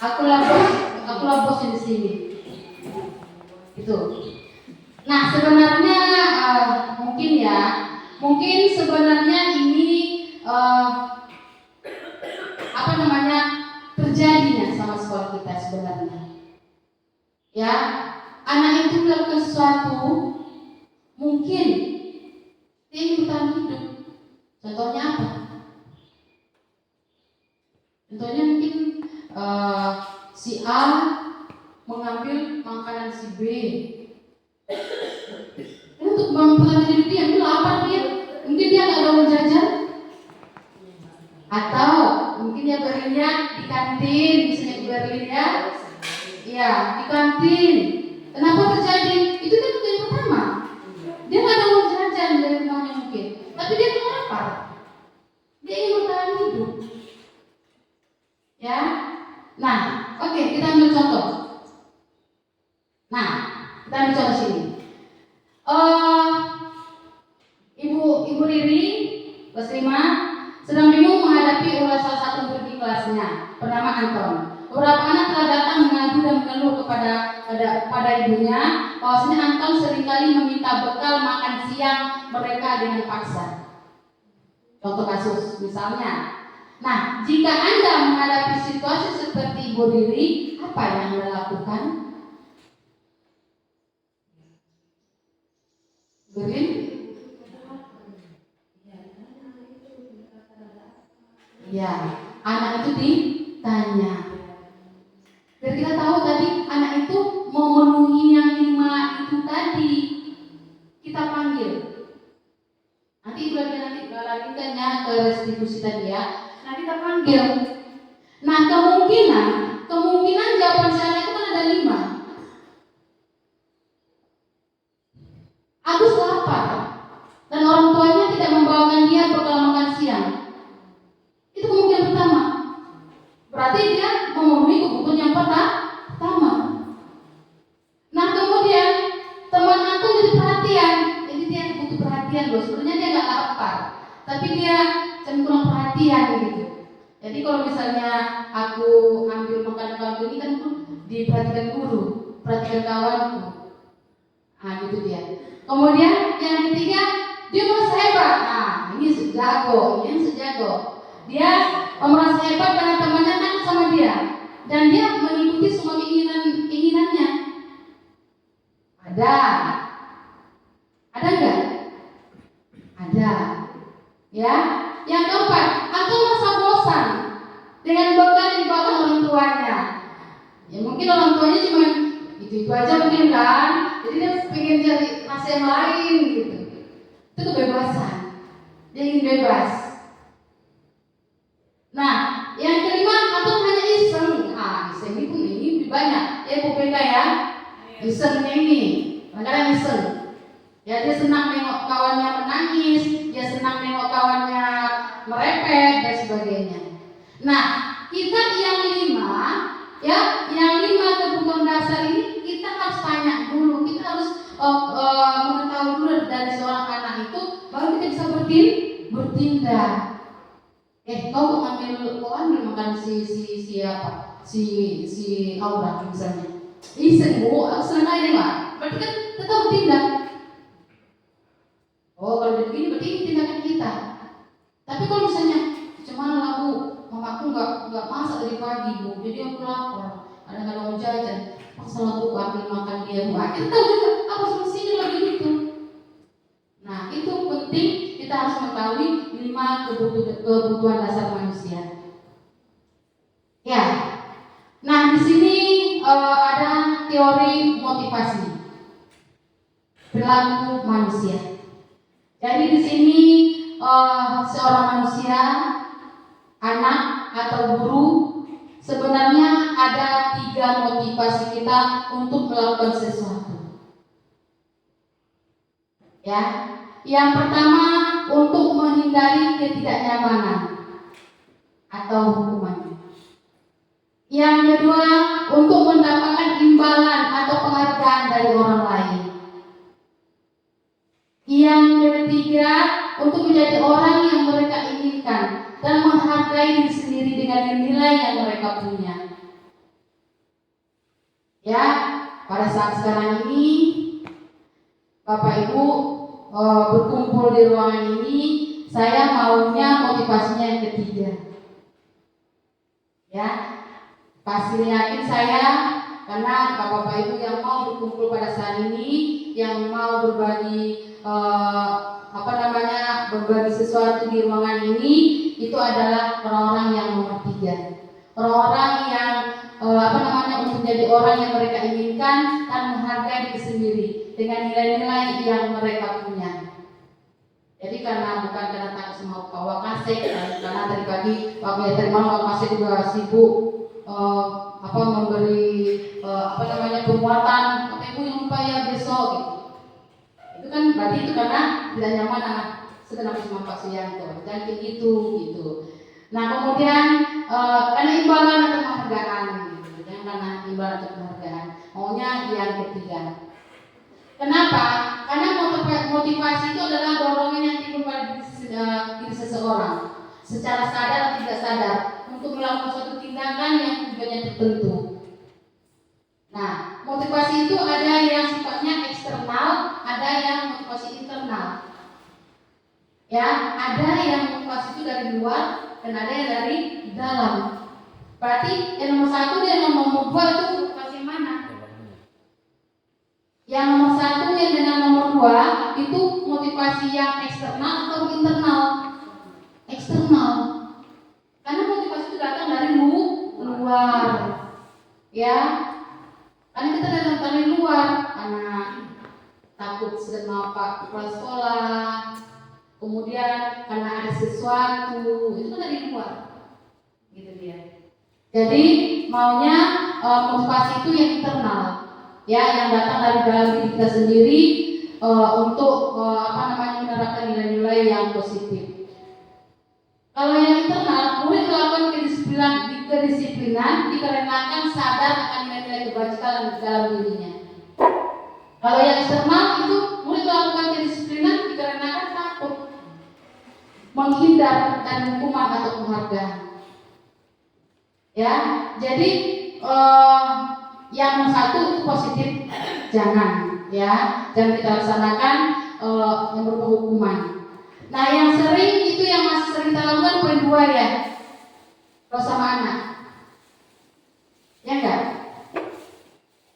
Akulah bos di sini. Itu. Nah, sebenarnya mungkin sebenarnya ini terjadinya sama sekolah kita sebenarnya. Ya, anak itu melakukan sesuatu, mungkin dia ingin bertahan hidup. Contohnya apa? Contohnya mungkin si A mengambil makanan si B. Untuk mempertahankan hidup dia, lapar dia. Mungkin dia nggak ada uang jajan, atau mungkin dia belinya di kantin, misalnya di Berlin ya. Iya, di kantin. Kenapa terjadi? Itu kan yang pertama. Dia nggak ada uang jajan dari rumahnya mungkin, tapi dia nggak lapar. Dia ingin bertahan hidup. Ya. Nah, oke, kita ambil contoh. Nah, kita ambil contoh sini. Ibu Riri kelas 5 sedang bingung menghadapi ulas salah satu murid di kelasnya bernama Anton. Beberapa anak telah datang mengadu dan mengeluh kepada ibunya bahwasanya Anton seringkali meminta bekal makan siang mereka dengan paksa. Contoh kasus misalnya. Nah, jika Anda menghadapi situasi seperti Ibu Riri, apa yang Anda lakukan? Berin? Ya, anak itu ditanya. Biar kita tahu tadi anak itu memenuhi yang 5 itu tadi. Kita panggil. lanjutkannya ke restitusi tadi ya. Nah kita panggil. Nah kemungkinan jawaban saya itu kan ada 5. Agus lapar dan orang tuanya tidak membawakan dia bekal makan siang. Itu kemungkinan pertama. Berarti dia memenuhi kebutuhan yang pertama. Nah kemudian teman aku jadi perhatian. Jadi dia butuh perhatian loh. Sebenarnya dia nggak lapar, tapi dia cenderung perhatian gitu. Jadi kalau misalnya aku ambil makanan kawanku ini kan diperhatikan guru, perhatikan kawanku. Nah gitu dia. Kemudian yang ketiga, dia merasa hebat. Nah ini sejago, Dia merasa hebat karena temannya kan sama dia, dan dia mengikuti semua keinginannya. Ada nggak? Ada. Ya. Yang keempat, aku merasa bosan dengan bekal yang dibawa orang tuanya. Ya mungkin orang tuanya cuma itu aja mungkin kan. Jadi dia pengen cari rasa yang lain gitu. Itu kebebasan. Dia ingin bebas. Nah, yang kelima, atau hanya iseng. Iseng ini pun ini lebih banyak. Bu Beka ya. Isengnya ini, kadang-kadang iseng. Ya dia senang nengok kawannya menangis, dia senang nengok kawannya merepet dan sebagainya. Nah, kita yang 5, ya, yang 5 kebutuhan dasar ini kita harus tanya dulu, kita harus mengetahui dulu dari seorang anak itu, baru kita bisa bertindak. Kau ambil makan si Aura misalnya. Iseng bu, aku senang aja nih Pak. Berarti kan tetap bertindak. Kalau begini berarti ini tindakan kita. Tapi kalau misalnya cuman lagu mamaku nggak masak dari pagi bu, jadi aku lapar. Kadang-kadang mau jajan, paksa lagu ambil makan dia bu. Kita tahu juga apa solusinya lagi gitu. Nah itu penting kita harus mengetahui 5 kebutuhan dasar manusia. Ya. Nah di sini ada teori motivasi perilaku manusia. Jadi di sini seorang manusia, anak atau guru, sebenarnya ada 3 motivasi kita untuk melakukan sesuatu. Ya, yang pertama untuk menghindari ketidaknyamanan atau hukuman. Yang kedua untuk mendapatkan imbalan atau penghargaan dari orang lain. Yang ketiga, untuk menjadi orang yang mereka inginkan dan menghargai diri sendiri dengan nilai yang mereka punya. Ya, pada saat sekarang ini, Bapak Ibu berkumpul di ruangan ini, saya maunya motivasinya yang ketiga. Ya, pasti yakin saya, karena Bapak Ibu yang mau berkumpul pada saat ini, yang mau berbagi berbagi sesuatu di ruangan ini, itu adalah orang-orang yang nomor 3. Orang-orang yang untuk menjadi orang yang mereka inginkan dan menghargai diri sendiri dengan nilai-nilai yang mereka punya. Jadi bukan karena takut sama Pak Wakasek, karena tadi pagi tadi malam Pak Wakasek juga sibuk memberi penguatan, Bapak Ibu yang lupa ya besok gitu. Itu kan berarti itu karena tidak nyaman sedang sama Pak Suyanto, jangan kayak gitu. Nah kemudian karena imbalan atau penghargaan gitu, jangan karena imbalan atau penghargaan, maunya yang ketiga. Kenapa? Karena motivasi itu adalah dorongan yang timbul pada diri seseorang secara sadar atau tidak sadar untuk melakukan suatu tindakan yang tujuannya tertentu. Nah, motivasi itu ada yang sifatnya eksternal, ada yang motivasi internal. Ya, ada yang motivasi itu dari luar dan ada yang dari dalam. Berarti yang nomor 1 dan yang nomor 2 itu motivasi yang mana? Yang nomor 1 yang dengan nomor 2 itu motivasi yang eksternal atau internal? Eksternal. Karena motivasi itu datang dari luar. Ya. Karena kita datang dari luar, karena takut sedang apa kepala sekolah, kemudian karena ada sesuatu, itu kan dari luar, gitu dia. Jadi maunya motivasi itu yang internal, ya, yang datang dari dalam diri kita sendiri untuk menerapkan nilai-nilai yang positif. Kalau yang internal, murid melakukan kedisiplinan dikarenakan sadar akan nilai-nilai kebajikan dalam dirinya. Kalau yang eksternal itu murid melakukan kedisiplinan dikarenakan takut, menghindar dan hukuman atau penghargaan. Ya, jadi yang satu itu positif, jangan kita laksanakan yang berupa hukuman. Nah, yang sering itu yang masih sering kita lakukan poin 2 ya, kalau sama anak, ya enggak?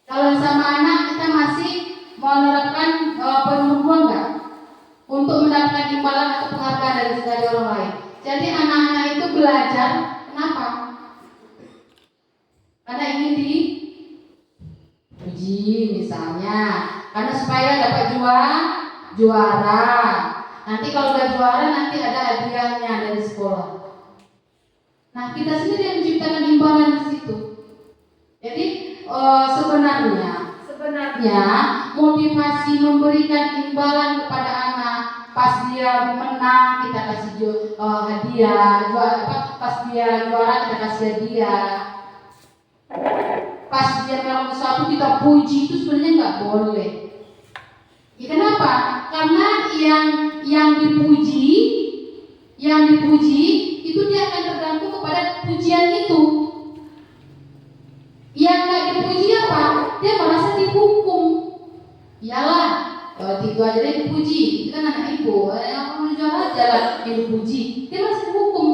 Kalau sama anak kita masih menerapkan poin 2 enggak? Untuk mendapatkan imbalan atau penghargaan dari orang lain. Jadi anak-anak itu belajar, kenapa? Karena ingin dipuji misalnya, karena supaya dapat juara. Nanti kalau udah juara nanti ada hadiahnya dari sekolah. Nah, kita sendiri yang menciptakan imbalan di situ. Jadi sebenarnya motivasi memberikan imbalan kepada anak, pas dia menang kita kasih hadiah, pas dia juara kita kasih hadiah, pas dia melakukan sesuatu kita puji, itu sebenarnya nggak boleh. Ya, kenapa? Karena yang dipuji itu dia akan tergantung kepada pujian itu. Yang nggak dipuji apa? Dia merasa dihukum. Iyalah, itu aja dia dipuji, itu kan anak ibu, yang perlu juara aja lah yang dipuji, dia merasa dihukum.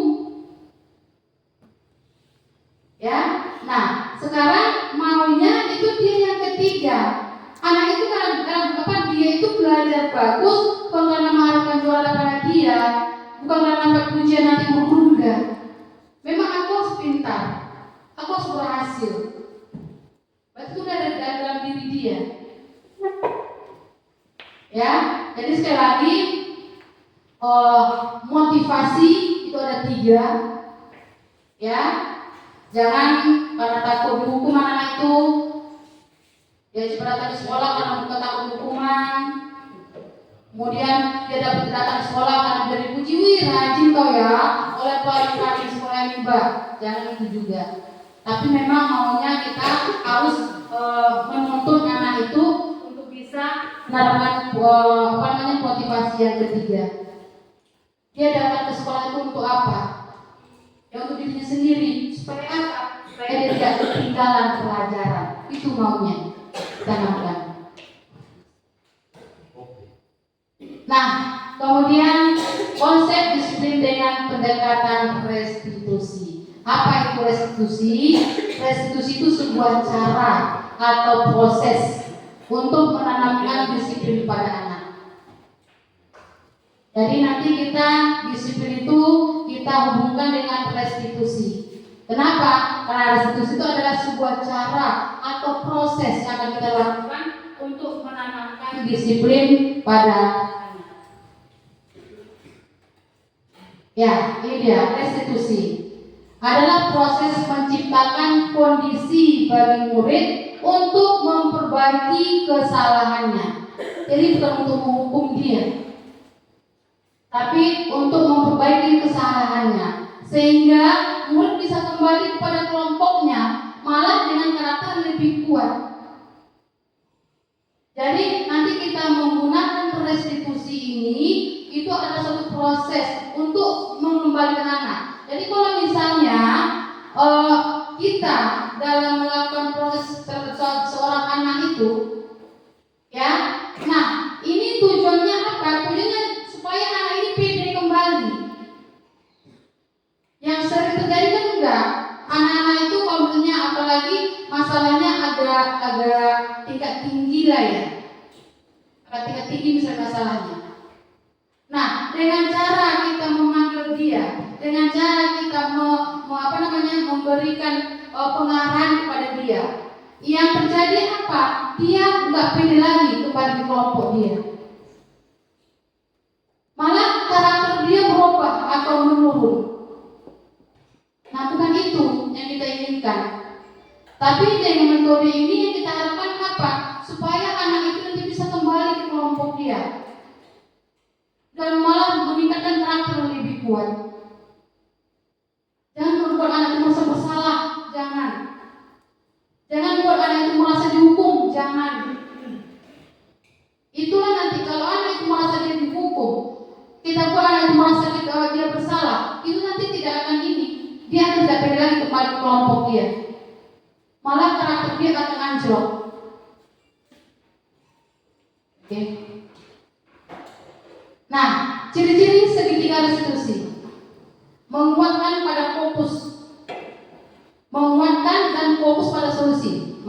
Ya, nah sekarang maunya itu dia yang ketiga. Anak itu dia itu belajar bagus bukan karena mengharapkan juara pada dia, bukan karena dapat pujian nanti bergurau. Memang aku harus pintar, aku harus berhasil. Berarti itu udah ada dalam diri dia. Ya, jadi sekali lagi motivasi itu ada 3. Ya, jangan karena takut dihukum anak itu. Dia datang di sekolah karena bukan takut hukuman. Kemudian dia datang ke sekolah karena dia dipuji, wih rajin kau ya, oleh pelajaran di sekolah ini mbak. Jangan itu juga. Tapi memang maunya kita harus menuntut anak itu untuk bisa menerapkan motivasi yang ketiga. Dia datang ke sekolah itu untuk apa? Ya untuk dirinya sendiri. Supaya apa? Supaya dia tidak ketinggalan pelajaran. Itu maunya. Tanamkan. Nah, kemudian konsep disiplin dengan pendekatan restitusi. Apa itu restitusi? Restitusi itu sebuah cara atau proses untuk menanamkan disiplin pada anak. Jadi nanti kita disiplin itu kita hubungkan dengan restitusi. Kenapa? Karena restitusi itu adalah sebuah cara atau proses yang akan kita lakukan untuk menanamkan disiplin pada anak. Ya, ini dia restitusi. Adalah proses menciptakan kondisi bagi murid untuk memperbaiki kesalahannya. Jadi bukan untuk menghukum dia, tapi untuk memperbaiki kesalahannya. Sehingga murid bisa kembali kepada kelompoknya, malah dengan karakter yang lebih kuat. Jadi nanti kita menggunakan restitusi ini, itu adalah suatu proses untuk mengembalikan anak. Jadi kalau misalnya kita dalam melakukan proses seorang anak itu, ya, nah ini tujuannya apa? Tujuannya supaya anak ini pede kembali. Yang sering terjadi kan enggak, anak-anak itu kalau misalnya apalagi masalahnya agak tingkat tinggi lah ya, agak tingkat tinggi misalnya masalahnya. Nah, dengan cara kita memanggil dia, dengan cara kita memberikan pengarahan kepada dia, yang terjadi apa? Dia enggak pede lagi kembali di kelompok dia. Malah cara pendidikan. Tapi dengan metode ini yang kita harapkan apa? Supaya anak itu nanti bisa kembali ke kelompok dia dan malah meningkatkan karakter yang lebih kuat. Jangan membuat anak itu merasa bersalah, jangan. Jangan buat anak itu merasa dihukum, jangan. Itulah nanti kalau anak itu merasa dia dihukum, kita buat anak itu merasa dia bersalah, itu nanti tidak akan ini. Dia akan tidak pede lagi kepada kelompok dia. Malah karakter dia akan anjlok. Oke. Nah, ciri-ciri segitiga restitusi: menguatkan pada fokus, menguatkan dan fokus pada solusi.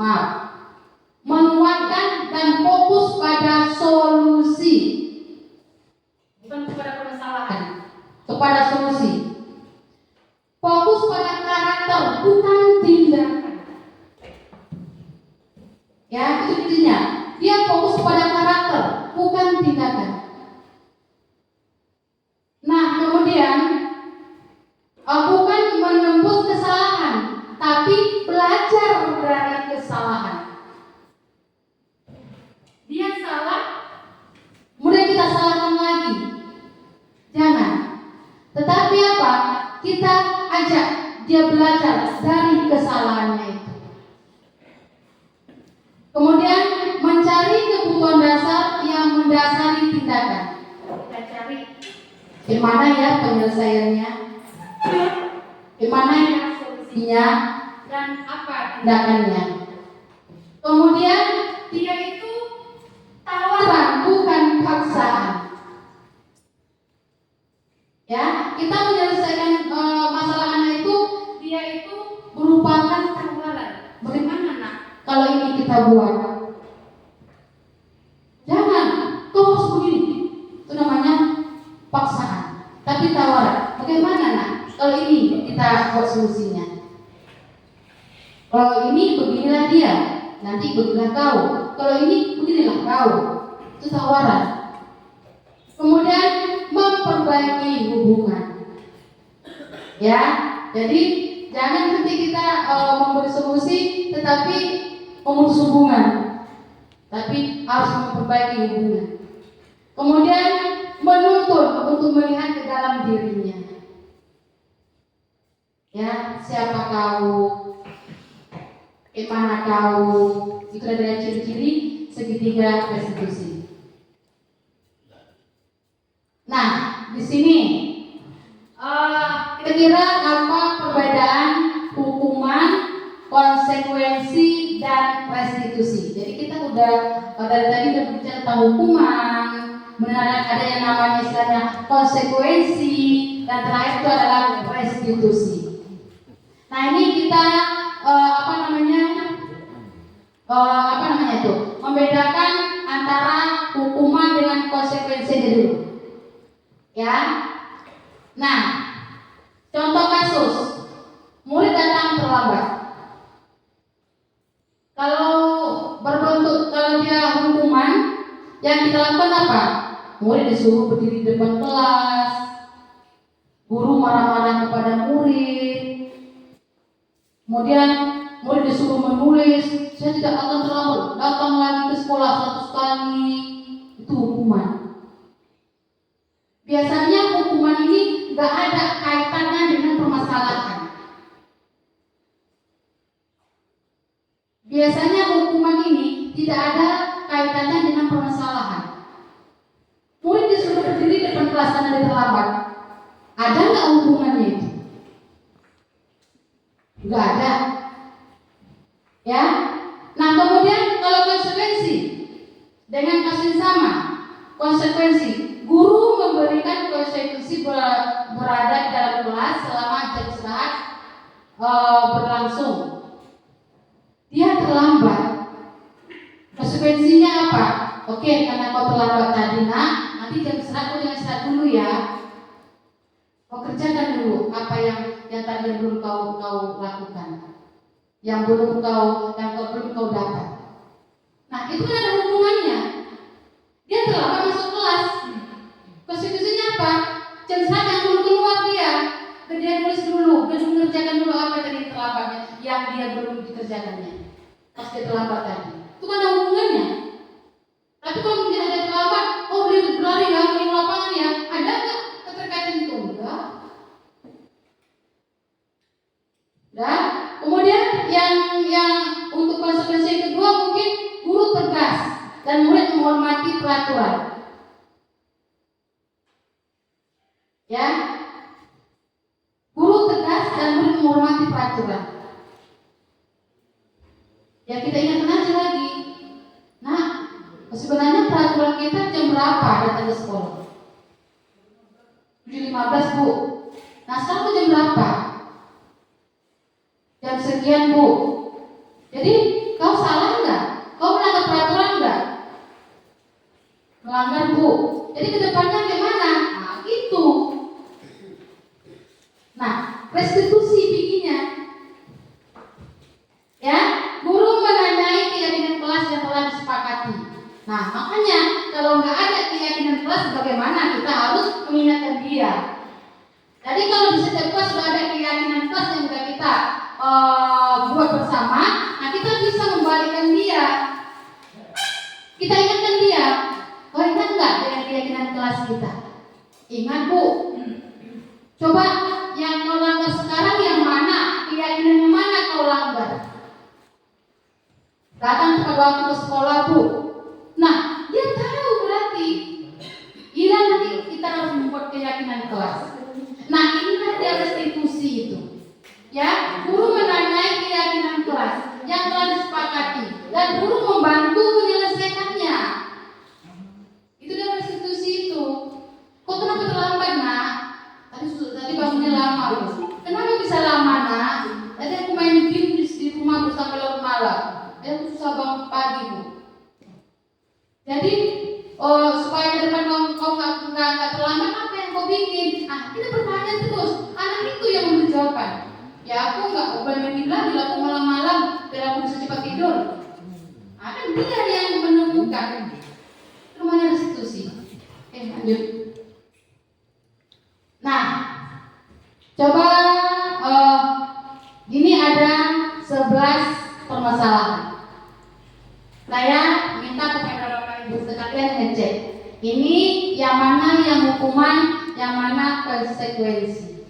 Menguatkan dan fokus pada solusi, bukan kepada permasalahan, kepada solusi. Fokus pada karakter, bukan tindakan. Ya, itu intinya. Dia fokus pada karakter, bukan tindakan. Nah, kemudian bukan menembus kesalahan, tapi belajar dari kesalahan. Dia salah, kemudian kita salahkan lagi. Jangan. Tetapi apa? Kita ajak dia belajar dari kesalahannya itu. Kemudian mencari kebutuhan dasar yang mendasari tindakan. Kita cari di mana ya penyelesaiannya, di mana ya solusinya, dan apa tindakannya. Kemudian dia itu tawaran, bukan paksaan. Ya, kita menyelesaikan masalah anak itu, dia itu merupakan tawaran. Bagaimana nak? Kalau ini kita buat, jangan, kau harus begini. Itu namanya paksaan. Tapi tawaran. Bagaimana nak? Kalau ini kita buat solusinya. Kalau ini beginilah dia, nanti beginilah kau. Kalau ini beginilah kau. Itu tawaran. Kemudian memperbaiki hubungan. Ya, jadi jangan nanti kita memberi solusi, tetapi memutus hubungan. Tapi harus memperbaiki hubungan. Kemudian menuntun untuk melihat ke dalam dirinya. Ya, siapa kau? Mana kau? Itu adalah ciri-ciri segitiga restitusi. Nah, di sini kira-kira apa perbedaan hukuman, konsekuensi, dan restitusi? Jadi kita udah dari tadi udah bicara tentang hukuman, ada yang namanya istilahnya konsekuensi, dan terakhir itu adalah restitusi. Nah, ini kita membedakan antara hukuman dengan konsekuensinya dulu. Ya. Nah, contoh kasus, murid datang terlambat. Kalau dia hukuman, yang kita lakukan apa? Murid disuruh berdiri di depan kelas, guru marah-marah kepada murid, kemudian murid disuruh menulis, saya tidak akan terlambat, datang lagi ke sekolah 100 kali. Itu hukuman. Biasanya hukuman ini gak ada kaitannya dengan permasalahan. Biasanya hukuman ini tidak ada kaitannya dengan permasalahan. Murid disuruh berdiri di depan kelas karena dia terlambat. Ada nggak hubungannya itu? Nggak ada. Ya. Nah, kemudian kalau konsekuensi dengan kasus yang sama, konsekuensi guru memberikan konsekuensi berada di dalam kelas selama jam istirahat berlangsung. Dia terlambat. Konsekuensinya apa? Oke, karena kau terlambat tadi, nanti jam istirahat kau jangan istirahat dulu ya. Kau kerjakan dulu apa yang tadi yang belum kau lakukan, yang belum kau dapat. Nah, itu kan ada hubungannya. Dia terlambat masuk kelas. Konsekuensinya apa? Jam istirahat yang belum keluar dia nulis dulu, dia mengerjakan dulu apa tadi terlambatnya yang dia belum dikerjakannya, pas dia terlambat tadi. Itu kan ada hubungannya. Tapi kalau mungkin ada terlambat, oh dia berlari ya, main lapangan ya, ada nggak keterkaitan itu? Enggak. Dan kemudian yang untuk konsekuensi yang kedua mungkin guru tegas dan murid menghormati peraturan. Ya, guru tegas dan murid menghormati peraturan. Ya kita ingatkan aja lagi. Nah, sebenarnya peraturan kita jam berapa datang ke sekolah? 7.15 Bu. Nah sekarang jam berapa? Jam sekian Bu. Jadi kau salah nggak? Kau melanggar peraturan nggak? Melanggar Bu. Jadi kedepannya gimana? Nah gitu. Nah restitusi bikinnya. Ya, guru menanyai keyakinan kelas yang telah disepakati. Nah makanya kalau nggak ada keyakinan kelas, bagaimana kita harus mengingatkan dia. Jadi kalau di setiap kelas sudah ada keyakinan kelas yang sudah kita buat bersama, nah kita bisa membalikkan dia. Kita ingatkan dia, kau ingat nggak dengan keyakinan kelas kita? Ingat Bu. Coba yang kau langgar sekarang yang mana? Keyakinan yang mana kau langgar? Datang pada waktu ke sekolah Bu. Nah dia tahu berarti. Gila nanti kita harus membuat keyakinan kelas. Nah inilah dia restitusi itu. Ya, guru menanyai keyakinan kelas yang telah disepakati dan guru membantu menyelesaikannya. Itu dia restitusi itu. Kok kenapa terlambat nak? Tadi bangunnya lama Bu. Kenapa bisa lama nak? Tadi aku main game di rumah sampai larut malam. Aku susah bangun pagi Bu. Jadi supaya ke depan kau nggak terlambat, apa yang kau bikin? Ah kita bertanya terus. Anak itu yang memberi jawaban. Ya aku nggak boleh bilang bila aku malam-malam biar aku bisa cepat tidur. Kan dia yang menemukan. Rumahnya restitusi. Lanjut. Nah, coba ini ada 11 permasalahan. Saya minta kepada Bapak Ibu sekalian ngecek. Ini yang mana yang hukuman, yang mana konsekuensi.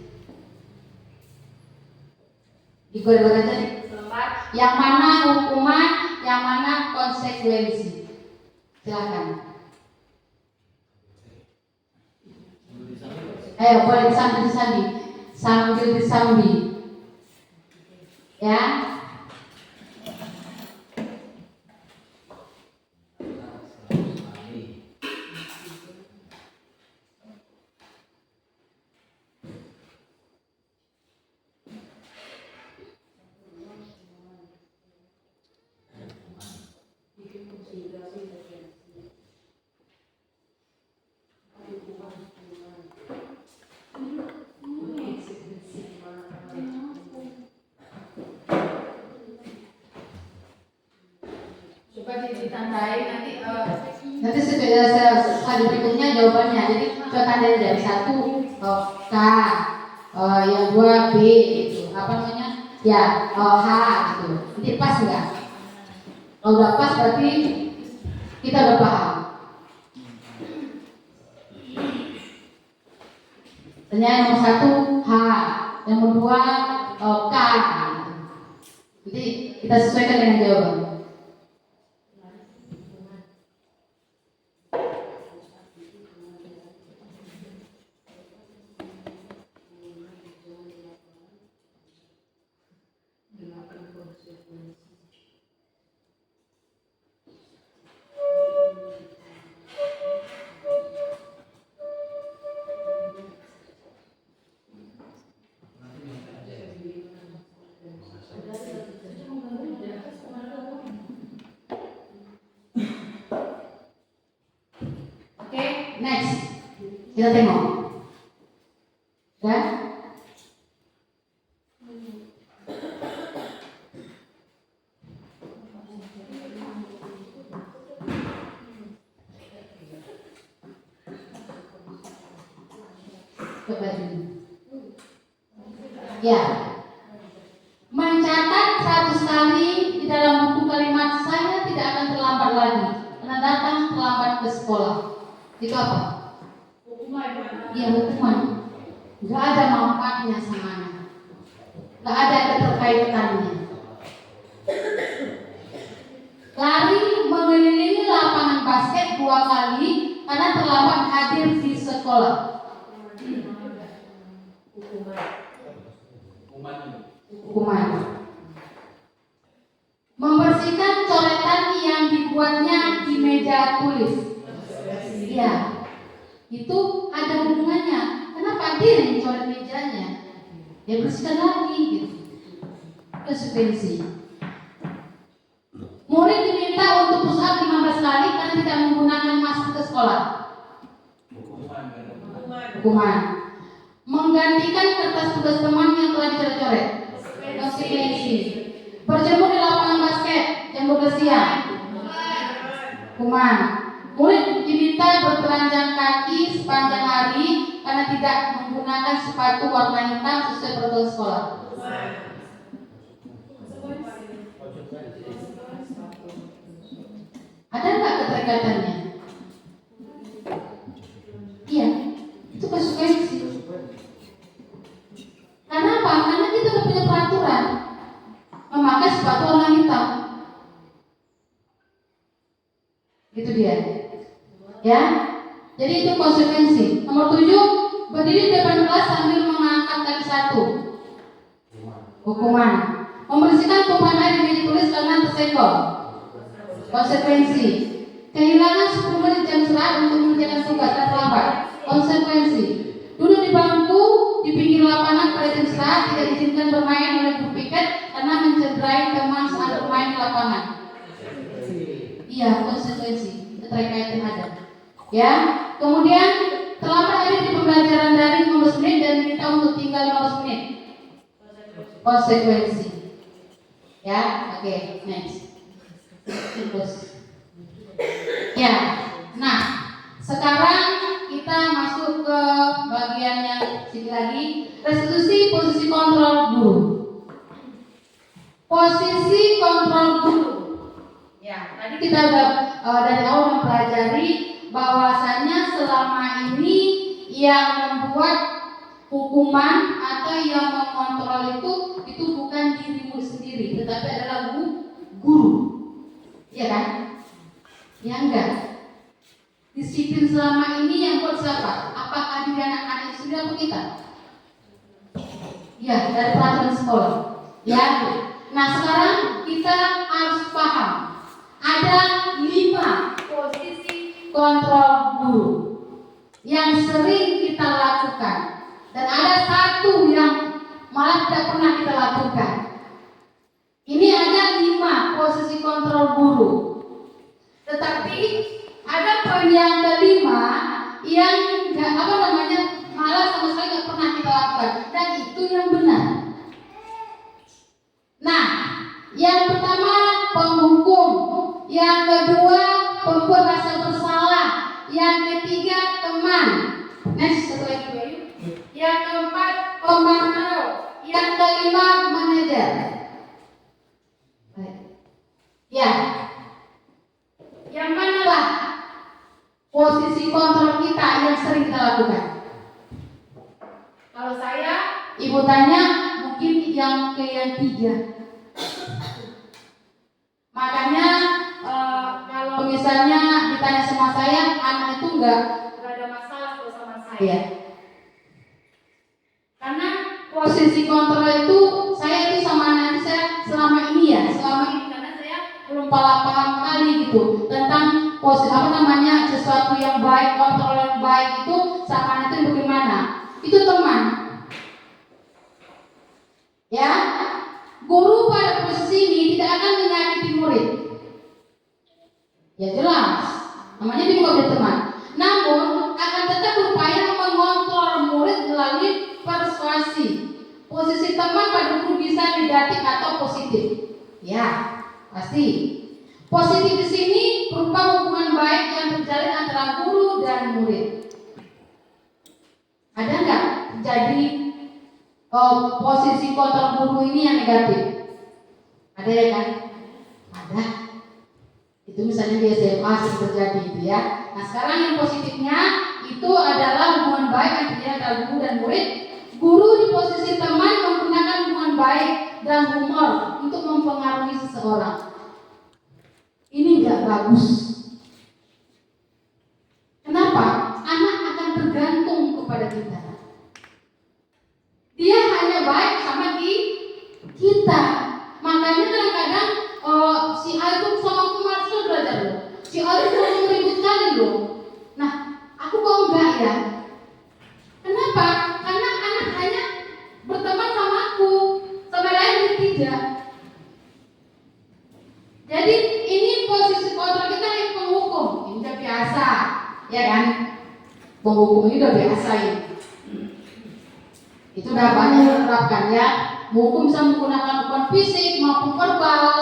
Digoreng aja di lembar. Yang mana hukuman, yang mana konsekuensi. Silakan. Boleh sambil disambi. Ya. Coba ditandai nanti slide berikutnya jawabannya. Jadi coba tandai dari 1 K, yang 2 B gitu. Apa namanya? Ya H gitu. Nanti pas enggak? Kalau udah pas berarti kita udah paham. Pertanyaan nomor 1 H, yang kedua K. Jadi kita sesuaikan dengan jawaban. Next, kita tengok. Ya. Coba ini. Ya. Mencatat 100 datang terlambat ke sekolah. Itu apa? Hukuman. Ya, hukuman. Gak ada manfaatnya sama anak. Gak ada keterkaitannya. Lari mengelilingi lapangan basket 2 kali karena terlambat hadir di sekolah. Hukuman. Membersihkan coretan yang dibuatnya di meja tulis. Iya. Itu ada hubungannya. Kenapa dia yang coret mejanya? Ya bersihkan lagi gitu. Konsekuensi. Murid diminta untuk push up 15 kali karena tidak menggunakan masker ke sekolah. Hukuman. Menggantikan kertas tugas teman yang telah dicoret-coret. Konsekuensi. Berjemur di lapangan basket jam 12 siang. Hukuman. Murid diminta bertelanjang kaki sepanjang hari karena tidak menggunakan sepatu warna hitam sesuai protokol sekolah. Ada nggak keterkaitannya? Iya, itu konsekuensi. Karena apa? Karena kita udah punya peraturan memakai sepatu warna hitam. Gitu dia. Ya, jadi itu konsekuensi. Nomor 7, berdiri di depan kelas sambil mengangkat kaki satu. Hukuman. Membersihkan tumpahan air di meja tulis karena tersenggol. Konsekuensi. Kehilangan 10 menit jam istirahat untuk mengerjakan tugas dan terlambat. Konsekuensi. Duduk di bangku di pinggir lapangan pada jam istirahat, tidak diizinkan bermain oleh guru piket karena mencederai teman saat bermain di lapangan. Iya, konsekuensi. Keterkaitan ada. Ya, kemudian terlambat hadir di pembelajaran daring 15 menit dan diminta untuk tinggal 15 menit. Konsekuensi. Ya, oke, next. Terus. Ya, nah, sekarang kita masuk ke bagian yang sedikit lagi, restitusi posisi kontrol guru. Posisi kontrol guru. Ya, tadi kita udah dari awal mempelajari bahwasanya selama ini yang membuat hukuman atau yang mengontrol itu bukan dirimu sendiri, tetapi adalah guru. Iya kan? Ya enggak. Disiplin selama ini yang buat siapa? Apakah diri anak-anak itu sendiri atau kita? Ya, dari peraturan sekolah. Ya. Nah, sekarang kita harus paham ada 5 posisi kontrol guru yang sering kita lakukan dan ada 1 yang malah tidak pernah kita lakukan. Ini ada 5 posisi kontrol guru, tetapi ada poin yang kelima yang malah sama sekali nggak pernah kita lakukan, dan itu yang benar. Nah, yang pertama penghukum, yang kedua pembuat rasa bersalah, yang ketiga teman. Next, satu lagi Bayu. Yang keempat pemantau, yang kelima manajer. Ya, yang manalah posisi kontrol kita yang sering kita lakukan? Kalau saya, ibu tanya, mungkin yang yang 3. Makanya kalau misalnya ditanya sama saya, anak itu nggak ada masalah kalau sama saya. Karena posisi kontrol itu saya itu sama anak itu saya selama ini karena saya belum paham kali gitu tentang sesuatu yang baik, kontrol yang baik itu sama anak itu bagaimana? Itu teman. Ya, guru pada posisi ini tidak akan menyakiti murid. Ya jelas, namanya dia bukan teman. Namun akan tetap berupaya mengontrol murid melalui persuasi. Posisi teman pada guru bisa negatif atau positif. Ya, pasti. Positif di sini berupa hubungan baik yang terjalin antara guru dan murid. Ada nggak jadi posisi kontrol guru ini yang negatif? Ada ya kan? Ada. Itu misalnya di SMA sering terjadi itu ya. Nah sekarang yang positifnya itu adalah hubungan baik yang terjadi antara guru dan murid. Guru di posisi teman menggunakan hubungan baik dan humor untuk mempengaruhi seseorang. Ini nggak bagus. Kenapa? Anak akan tergantung kepada kita. Dia hanya baik sama kita. Makanya kadang-kadang si A itu sama aku Marcel belajar loh. Si A itu langsung ribut kali loh. Nah, aku kok enggak ya? Kenapa? Karena anak hanya berteman sama aku, sama lain tidak. Jadi ini posisi kontrol kita yang penghukum. Ini udah biasa, ya kan? Penghukum ini udah biasa ini. Itu udah banyak diterapkan ya. Menghukum bisa menggunakan hukuman fisik maupun verbal.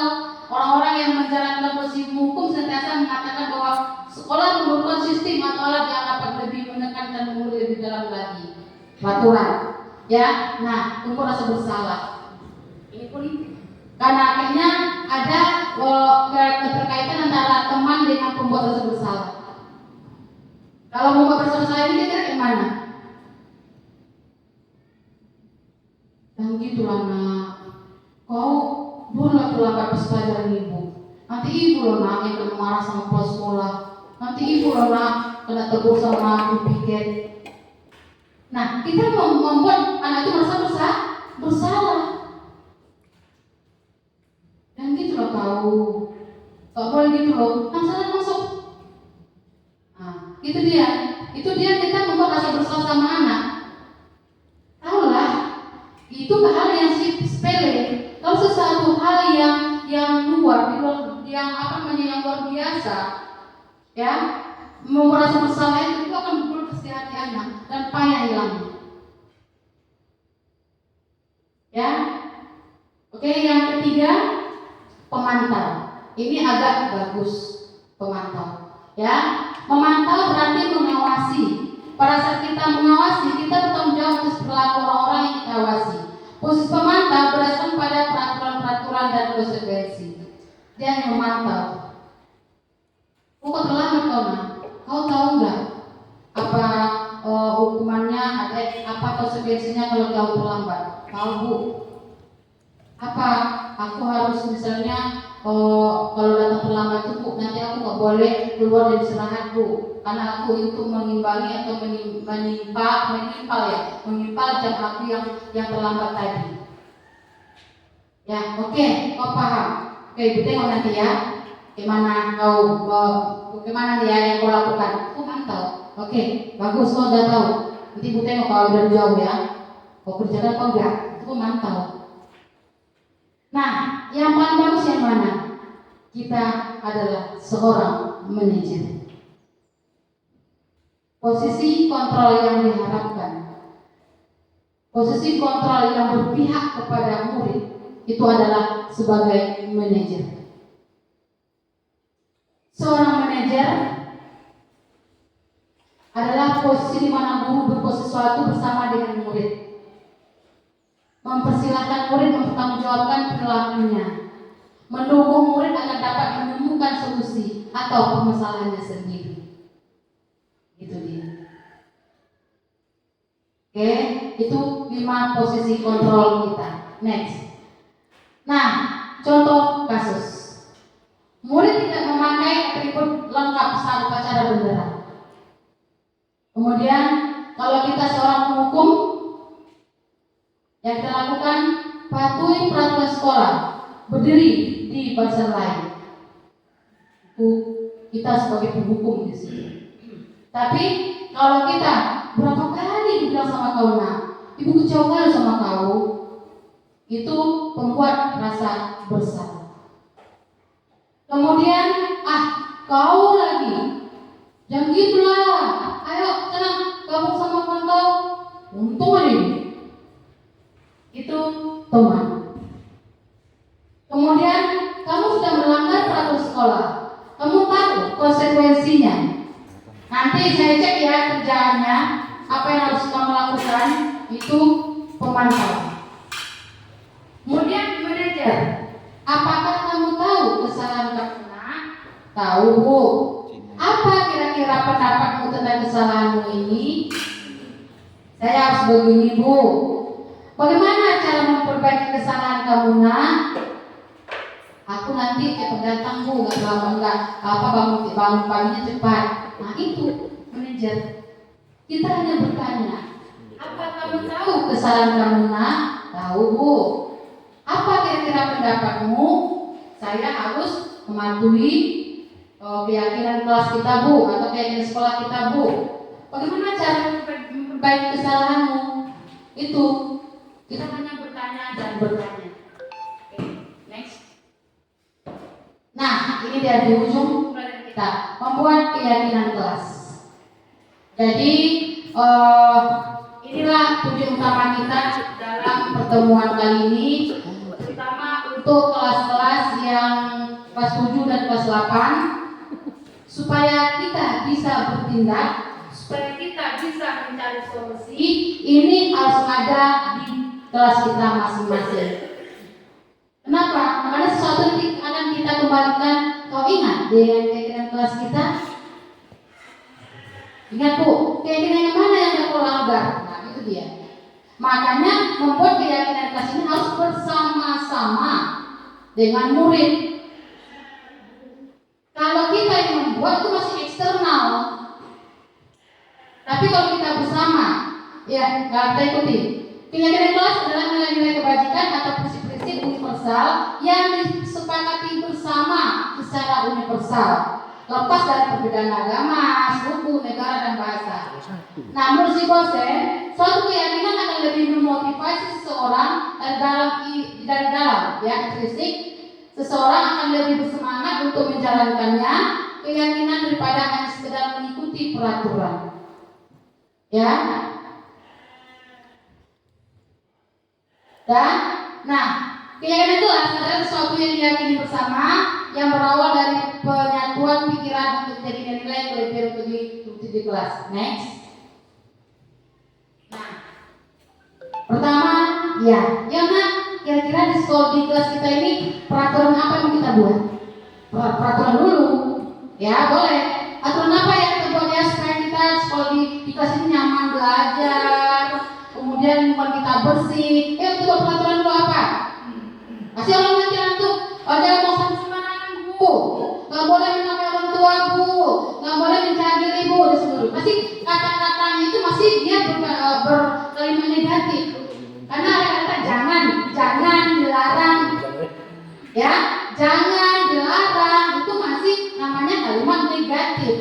Orang-orang yang menjalankan posisi hukum sentiasa mengatakan bahwa sekolah memerlukan sistem atau alat yang dapat lebih menekan dan mengulik lebih dalam lagi. Peraturan, ya. Nah, untuk rasa bersalah. Ini politik. Karena akhirnya ada keterkaitan antara teman dengan pembuat rasa bersalah. Kalau membuat rasa bersalah ini kita ke mana? Dan gitulah nak, kau boleh terlambat pas pelajaran ibu. Nanti ibu loh nak yang kena marah sama kepala sekolah. Nanti ibu loh nak kena tegur sama ibu piket. Nah, kita membuat anak itu merasa bersalah. Dan gitu loh kau, gak boleh gitu loh. Nah, salah masuk. Nah, itu dia kita membuat rasa bersalah sama anak. Taulah, itu hal yang sepele. Kalau sesuatu hal yang luar yang luar biasa, ya, merasa bersalah itu akan berkesan di hati anak dan payah hilang. Ya, oke, yang ketiga pemantau. Ini agak bagus pemantau. Ya, memantau berarti mengawasi. Pada saat kita mengawasi, kita bertanggung jawab atas perilaku orang-orang yang kita awasi. Posisi pemantau berdasarkan pada peraturan-peraturan dan konsekuensi. Dia yang memantau. Kok terlambat kau nak? Kau tahu nggak apa hukumannya? Apa konsekuensinya kalau kau terlambat? Tahu bu? Apa? Aku harus misalnya kalau datang terlambat itu bu, nanti aku nggak boleh keluar dari istirahat bu, karena aku itu mengimbangi atau menyimpal jam aku yang terlambat tadi. Ya, oke, kau paham? Oke, ibu tengok nanti ya, gimana dia yang kau lakukan? Aku mantau. Oke, bagus, kau udah tahu. Nanti ibu tengok kalau udah jauh ya, kau kerjakan kau enggak? Itu mantau. Nah, yang paling bagus yang mana? Kita adalah seorang manajer. Posisi kontrol yang diharapkan, posisi kontrol yang berpihak kepada murid itu adalah sebagai manajer. Seorang manajer adalah posisi di mana guru berbuat sesuatu bersama dengan murid, mempersilahkan murid mempertanggungjawabkan perilakunya, mendukung murid agar dapat menemukan solusi atau permasalahannya sendiri. Itu dia. Oke, itu 5 posisi kontrol kita. Next. Nah, contoh kasus. Murid tidak memakai atribut lengkap saat upacara bendera. Kemudian, kalau kita seorang penghukum, yang kita lakukan patuhi peraturan sekolah, berdiri di barisan lain. Itu kita sebagai penghukum di sini. Tapi kalau kita berapa kali dibilang sama kau nak, ibu kecewa kali sama kau, itu membuat rasa bersalah. Kemudian kau lagi, jangan gitulah. Ayo senang gabung sama kawan kau. Untung aja itu teman. Kemudian kamu sudah melanggar peraturan sekolah, kamu tahu konsekuensinya. Nanti saya cek ya kerjaannya, apa yang harus kamu lakukan, itu pemantau. Kemudian manajer, apakah kamu tahu kesalahan kamu? Tahu Bu? Apa kira-kira pendapatmu tentang kesalahanmu ini? Saya harus begini Bu. Bagaimana cara memperbaiki kesalahan kamu nak? Aku nanti cepat datang Bu, bangun paginya cepat. Nah itu manajer. Kita hanya bertanya, apa kamu tahu kesalahan kamu nak? Tahu Bu. Apa kira-kira pendapatmu? Saya harus mematuhi keyakinan kelas kita Bu, atau keyakinan sekolah kita Bu. Bagaimana cara memperbaiki kesalahanmu? Itu kita hanya bertanya dan bertanya. Oke, next. Nah, ini dia di ujung pelajaran kita, membuat keyakinan kelas. Jadi inilah tujuan utama kita dalam pertemuan kali ini, terutama untuk kelas-kelas yang kelas 7 dan kelas 8, supaya kita bisa bertindak, supaya kita bisa mencari solusi. Ini harus ada di kelas kita masing-masing. Kenapa? Karena sesuatu yang akan kita kembalikan. Kau ingat dengan keyakinan kelas kita? Ingat Bu, keyakinan yang mana yang terlanggar? Nah itu dia. Makanya membuat keyakinan kelas ini harus bersama-sama dengan murid. Kalau kita yang membuat itu masih eksternal. Tapi kalau kita bersama, ya kita ikuti. Keyakinan kelas adalah nilai-nilai kebajikan atau prinsip-prinsip universal yang disepakati bersama secara universal, lepas dari perbedaan agama, suku, negara, dan bahasa. Nah, menurut si Bosen, suatu keyakinan akan lebih memotivasi seseorang dari dalam ya intrinsik. Seseorang akan lebih bersemangat untuk menjalankannya keyakinan daripada hanya sekedar mengikuti peraturan. Ya. Dan, nah, keyakinan kelas adalah sesuatu yang diyakini bersama, yang berawal dari penyatuan pikiran untuk menjadi nilai yang lebih untuk diikuti di kelas. Next. Nah, pertama, ya, yang kira-kira di sekolah di kelas kita ini peraturan apa yang kita buat? Peraturan dulu, ya boleh. Aturan apa yang kita buat ya supaya kita sekolah di kelas ini nyaman belajar, kemudian lingkungan kita bersih. Kita buat peraturan dulu apa? Kasih orang nanti untuk jangan mau sembarangan Bu, nggak boleh menamai orang tua Bu, nggak boleh mencari ibu dan sebagainya. Masih kata-katanya itu masih dia berkalimat negatif. Karena ada kata jangan dilarang, ya, jangan dilarang itu masih namanya kalimat negatif.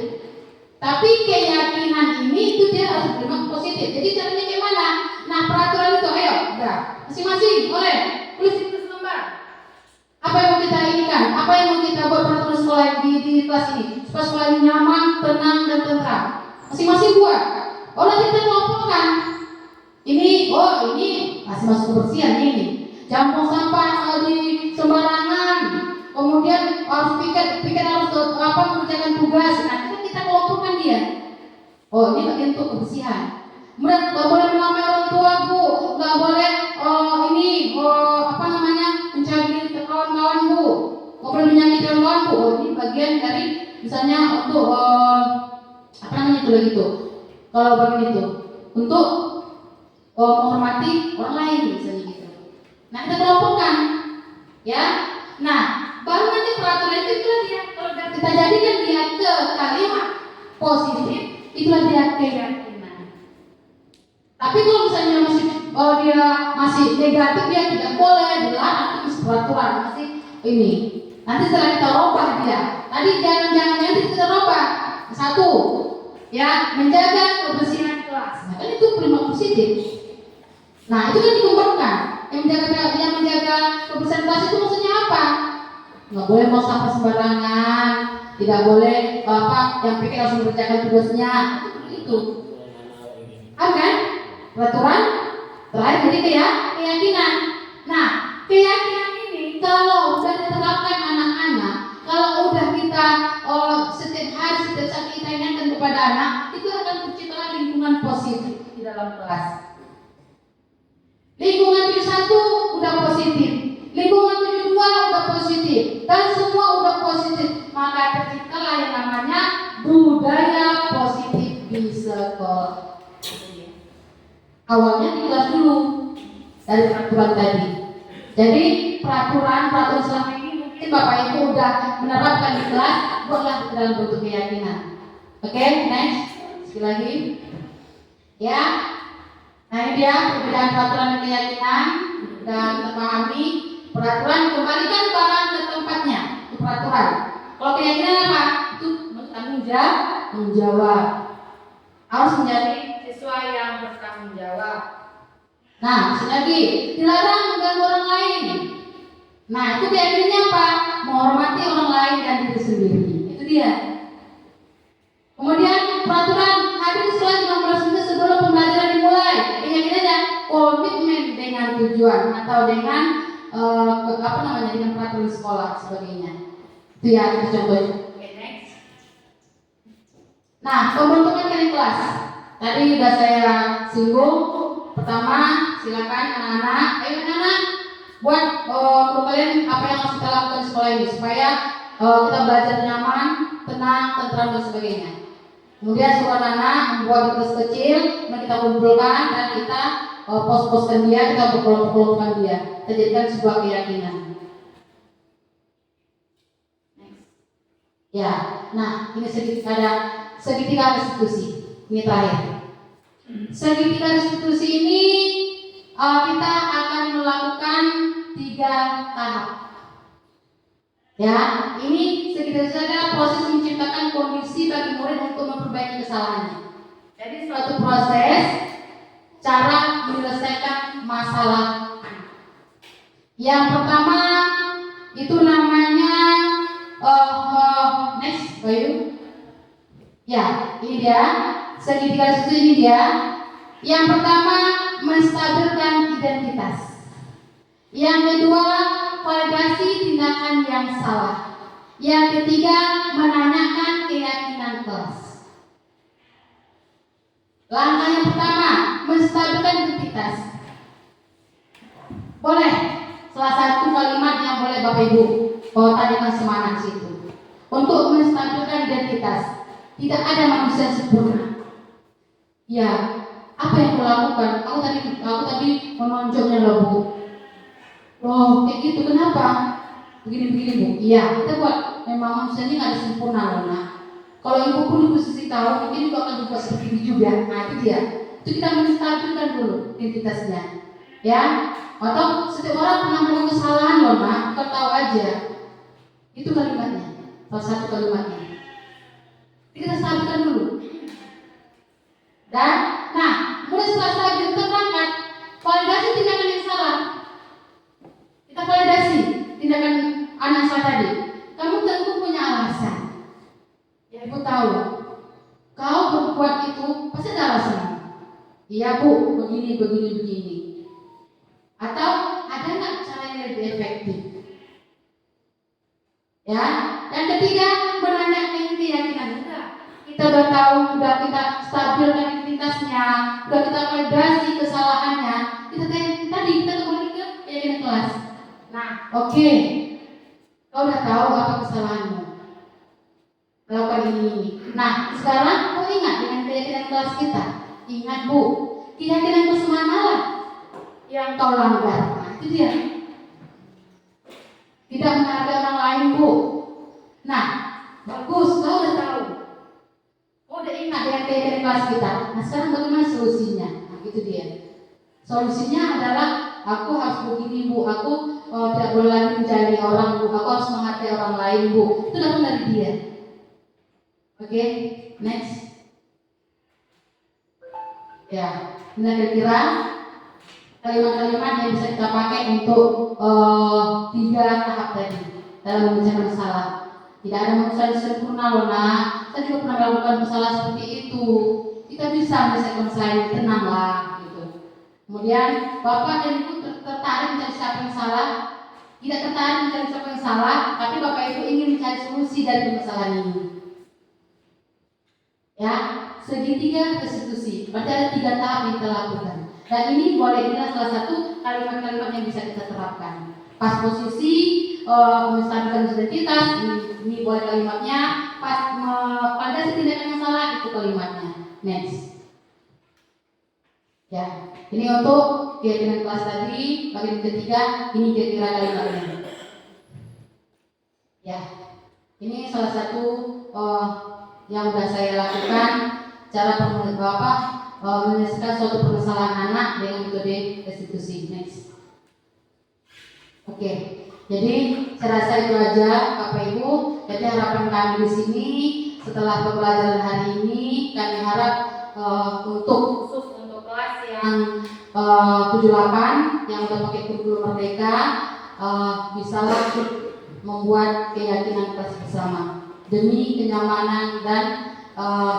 Tapi keyakinan ini itu dia harus kalimat positif. Jadi caranya gimana? Nah peraturan itu, ayo, udah, masing-masing boleh tulis itu selembar. Apa yang mau kita inginkan? Apa yang mau kita buat peraturan sekolah di kelas ini? Supaya sekolah ini nyaman, tenang, dan tentram. Masing-masing buat. Oh nanti kita kelompokkan. Ini masih masuk kebersihan ini. Jangan buang sampah di sembarangan. Kemudian harus pikir harus mengerjakan tugas. Nah kita kelompokkan dia. Oh ini bagian untuk kebersihan. Kemudian nggak boleh menamai orang tua Bu, nggak boleh mencari kawan-kawan Bu, nggak boleh menyakiti kawan Bu. Oh ini bagian dari misalnya untuk itu lagi tuh. Kalau bagian itu untuk menghormati orang lain misalnya gitu. Nah kita kelompokkan, ya. Nah baru nanti peraturan itu itulah dia. Kalau kita jadikan dia ke kalimat positif, itulah dia keyakinan. Tapi kalau misalnya dia masih negatif, dia tidak boleh dilarang, itu masih peraturan masih ini. Nanti setelah kita robah dia. Tadi jangan nanti kita robah. Satu, ya menjaga kebersihan kelas. Nah kan itu prima positif. Nah itu kan dikembangkan. Yang menjaga kebersihan kelas itu maksudnya apa? Nggak boleh mau sampah sembarangan, tidak boleh yang pikir harus mengerjakan tugasnya. Itu kan peraturan terakhir. Jadi keyakinan. Nah keyakinan ini kalau sudah diterapkan anak-anak, kalau udah kita setiap hari setiap saat kita ingatkan kepada anak, itu akan tercipta lingkungan positif di dalam kelas. Lingkungan 71 udah positif, lingkungan 72 udah positif. positif dan semua udah positif, maka terciptalah yang namanya budaya positif di sekolah. Awalnya di kelas dulu dari peraturan tadi. Jadi peraturan selama ini mungkin Bapak Ibu udah menerapkan di kelas, buatlah dalam bentuk keyakinan. Oke, next. Sekali lagi. Ya. Nah, ini dia perbedaan peraturan dan keyakinan dan memahami peraturan kembalikan barang ke tempatnya. Itu peraturan. Kalau keyakinan apa? Itu tanggung jawab. Harus menjadi Siswa yang bertanggung jawab. Nah, lagi dilarang mengganggu orang lain. Nah, itu keyakinannya apa? Menghormati orang lain dan diri sendiri. Itu dia. Kemudian peraturan hadir di sekolah 15 menit sebelum pembelajaran dimulai. Keyakinannya komitmen dengan tujuan atau dengan dengan peraturan sekolah sebagainya. Itu ya, itu contohnya. Oke, next. Nah, pembentukan dari kelas. Tadi sudah saya singgung. Pertama, silakan anak-anak, anak-anak buat menurut kalian apa yang harus kita lakukan di sekolah ini supaya kita belajar nyaman, tenang, tentram dan sebagainya. Kemudian suruh anak-anak membuat tugas kecil, kemudian kita kumpulkan dan kita pos-poskan dia, kita berkelompok-kelompokkan dia, kita jadikan sebuah keyakinan. Ya, nah ini segitiga restitusi. Ini terakhir. Segitiga restitusi ini kita akan melakukan 3 tahap. Ya, ini segitiga restitusi adalah proses menciptakan kondisi bagi murid untuk memperbaiki kesalahannya. Jadi suatu proses cara menyelesaikan masalah. Yang pertama itu namanya next, Bayu. Ya, ini dia. Segitiga restitusi ini dia. Yang pertama, menstabilkan identitas. Yang kedua, validasi tindakan yang salah. Yang ketiga, menanyakan keyakinan kelas. Langkah yang pertama, menstabilkan identitas. Boleh salah satu kalimat yang boleh Bapak Ibu tanyakan semangat situ. Untuk menstabilkan identitas, tidak ada manusia yang sempurna. Ya, apa yang aku lakukan? Aku tadi menonjolnya loh Bu. Loh, kayak gitu kenapa? Begini Bu. Iya, kita buat. Memang manusia ini nggak ada sempurna loh nak. Kalau ibu pun di posisi tahu, mungkin ibu akan berbuat seperti ini juga. Nah itu dia. Itu kita menstabilkan dulu identitasnya. Ya, atau setiap orang pernah melakukan kesalahan loh nak. Kita tahu aja. Itu kalimatnya. Salah satu kalimatnya. Kita stabilkan dulu. Dan, mulai setelah stabil terangkat, validasi tindakan yang salah. Kita validasi tindakan anak saya tadi. Kamu tentu punya alasan. Ya ibu tahu. Kau berbuat itu pasti ada alasan. Iya Bu, begini. Atau ada nggak cara yang lebih efektif? Ya. Yang ketiga, menanyakan keyakinan kita. Kita udah tahu, udah kita stabilkan identitasnya, udah kita validasi kesalahannya. Kita kembali ke keyakinan kelas. Nah, oke. Kau udah tahu apa kesalahanmu. Lakukan ini. Nah, sekarang kau ingat dengan keyakinan kelas kita. Ingat Bu, keyakinan kelas mana lah yang kau langgar. Nah, itu dia. Tidak menghargai orang lain Bu. Nah, bagus, kau udah tahu. Kau udah ingat dengan keyakinan kelas kita. Nah, sekarang bagaimana solusinya? Nah, itu dia. Solusinya adalah aku harus begini Bu, aku tidak boleh lagi mencari orang Bu, aku harus menghargai orang lain Bu. Itu datang dari dia. Oke, next. Ya, ini kira-kira kalimat-kalimat yang bisa kita pakai untuk 3 tahap tadi dalam memecahkan masalah. Tidak ada manusia yang sempurna loh nak. Saya juga pernah melakukan masalah seperti itu. Kita bisa menyelesaikan masalah ini, tenanglah gitu. Kemudian Bapak dan Ibu tertarik mencari siapa yang salah. Tidak tertarik mencari siapa yang salah, tapi Bapak Ibu ingin mencari solusi dari permasalahan ini. Ya, segitiga restitusi. Berarti ada 3 tahap yang kita lakukan. Dan ini boleh kita salah satu kalimat-kalimat yang bisa kita terapkan. Pas posisi menstabilkan identitas, ini boleh kalimatnya. Pada tindakan yang salah, itu kalimatnya. Next. Ya, ini untuk keyakinan kelas tadi. Bagian ketiga, ini kira-kira kalimatnya. Ya, ini salah satu yang sudah saya lakukan, cara menyelesaikan suatu permasalahan anak dengan metode restitusi. Next. Oke, jadi saya rasa itu aja Bapak Ibu. Jadi harapan kami di sini setelah pembelajaran hari ini, kami harap untuk khusus untuk kelas yang 78 yang udah pakai kurikulum merdeka bisalah membuat keyakinan kelas bersama demi kenyamanan dan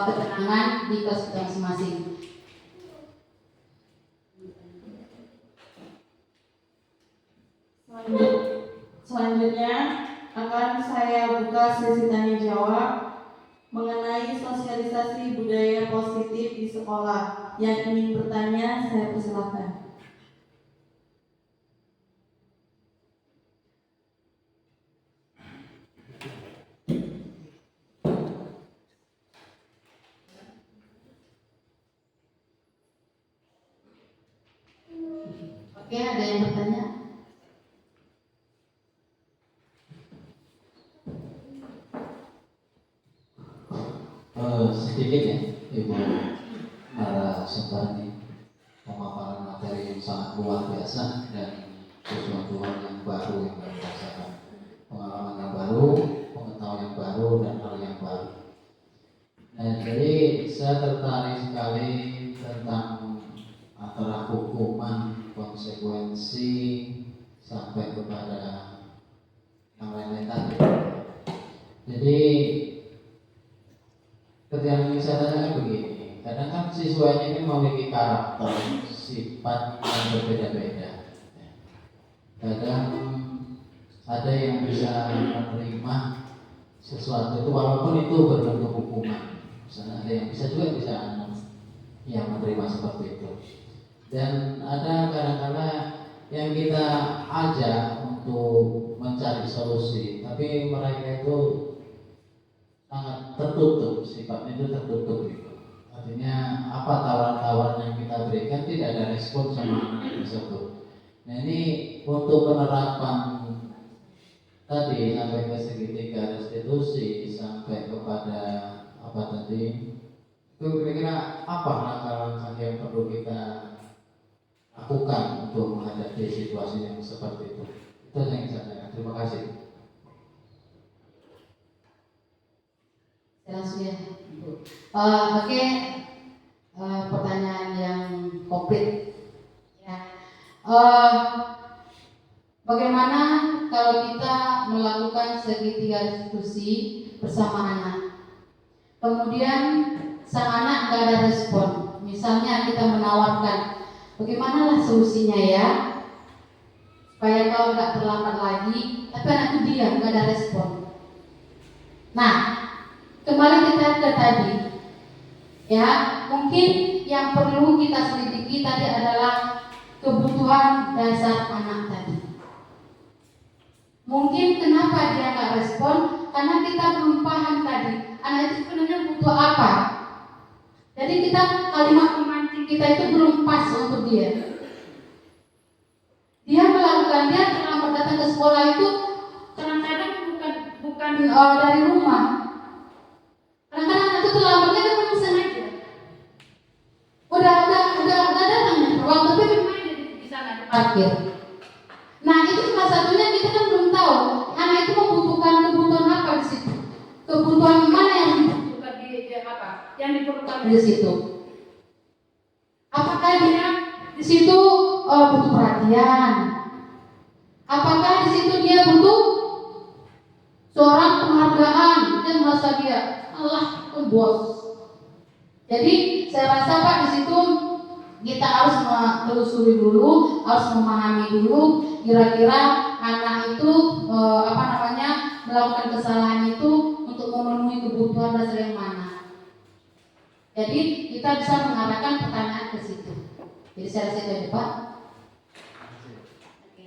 ketenangan di kelas kita masing-masing. Selanjutnya akan saya buka sesi tanya jawab mengenai sosialisasi budaya positif di sekolah. Yang ingin bertanya, saya persilahkan. Oke, ada yang bertanya? Sedikit ya, Ibu Ara Sembani, pemaparan materi yang sangat luar biasa dan sesuatu yang baru yang kami rasakan, pengalaman yang baru, pengetahuan yang baru dan hal yang baru. Nah, jadi saya tertarik sekali tentang antara hukuman, konsekuensi sampai kepada yang lain-lain tadi. Jadi yang ingin saya tanyakan begini, kadang kan siswa ini memiliki karakter, sifat yang berbeda-beda. Kadang ada yang bisa menerima sesuatu itu walaupun itu berbentuk hukuman. Misalnya ada yang bisa yang menerima seperti itu. Dan ada kadang-kadang yang kita ajak untuk mencari solusi, tapi mereka itu sangat tertutup, sifatnya itu tertutup gitu. Artinya apa tawaran-tawaran yang kita berikan tidak ada respon sama anak tersebut. Nah, ini untuk penerapan tadi sampai ke segitiga restitusi sampai kepada apa tadi, itu kira-kira apa langkah-langkah yang perlu kita lakukan untuk menghadapi situasi yang seperti itu. Itu yang saya tanyakan. Terima kasih. Langsung ya, Ibu. Oke, pertanyaan yang komplit. Ya. Bagaimana kalau kita melakukan segitiga restitusi bersama anak, kemudian sang anak nggak ada respon, misalnya kita menawarkan, bagaimana lah solusinya ya, supaya kau nggak terlambat lagi, tapi anak itu diam, nggak ada respon. Nah, kembali kita ke tadi, ya mungkin yang perlu kita selidiki tadi adalah kebutuhan dasar anak tadi. Mungkin kenapa dia nggak respon? Karena kita belum paham tadi anak itu sebenarnya butuh apa. Jadi kita kalimat pemancing kita itu belum pas untuk dia. Dia terlambat datang ke sekolah itu kadang-kadang bukan dari rumah. Kadang-kadang anak itu terlambatnya kan memang sengaja. Udah datang nih, ruang tapi bermain di sana di parkir. Nah itu salah satunya kita kan belum tahu anak itu membutuhkan kebutuhan apa di situ. Kebutuhan mana yang dibutuhkan yang diperlukan di situ. Apakah dia di situ butuh perhatian? Apakah di situ dia butuh seorang penghargaan? Dia merasa dia Allah bos. Jadi saya rasa Pak di situ kita harus menelusuri dulu, harus memahami dulu kira-kira anak itu melakukan kesalahan itu untuk memenuhi kebutuhan dasar yang mana. Jadi kita bisa mengarahkan pertanyaan ke situ. Jadi saya rasa itu Pak. Oke.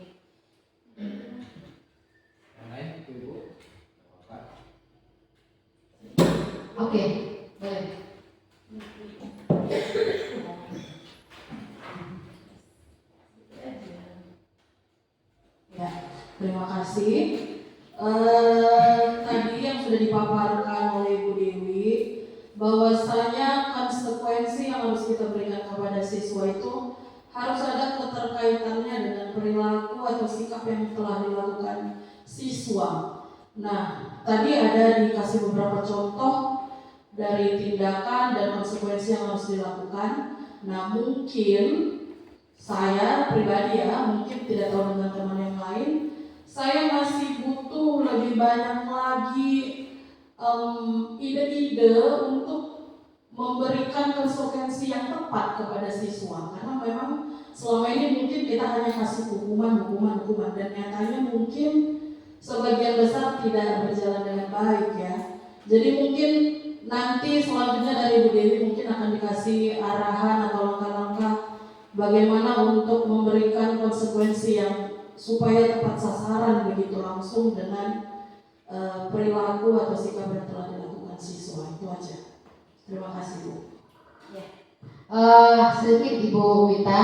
Terima kasih. Tadi yang sudah dipaparkan oleh Ibu Dewi, bahwasanya konsekuensi yang harus kita berikan kepada siswa itu harus ada keterkaitannya dengan perilaku atau sikap yang telah dilakukan siswa. Nah, tadi ada dikasih beberapa contoh dari tindakan dan konsekuensi yang harus dilakukan. Nah, mungkin saya pribadi mungkin tidak tahu dengan teman yang lain, saya masih butuh lebih banyak lagi ide-ide untuk memberikan konsekuensi yang tepat kepada siswa, karena memang selama ini mungkin kita hanya kasih hukuman dan nyatanya mungkin sebagian besar tidak berjalan dengan baik ya. Jadi mungkin nanti selanjutnya dari Bu Dewi mungkin akan dikasih arahan atau langkah-langkah bagaimana untuk memberikan konsekuensi yang supaya tepat sasaran begitu langsung dengan perilaku atau sikap yang telah dilakukan siswa. Itu aja. Terima kasih Bu. Sedikit Ibu Wita,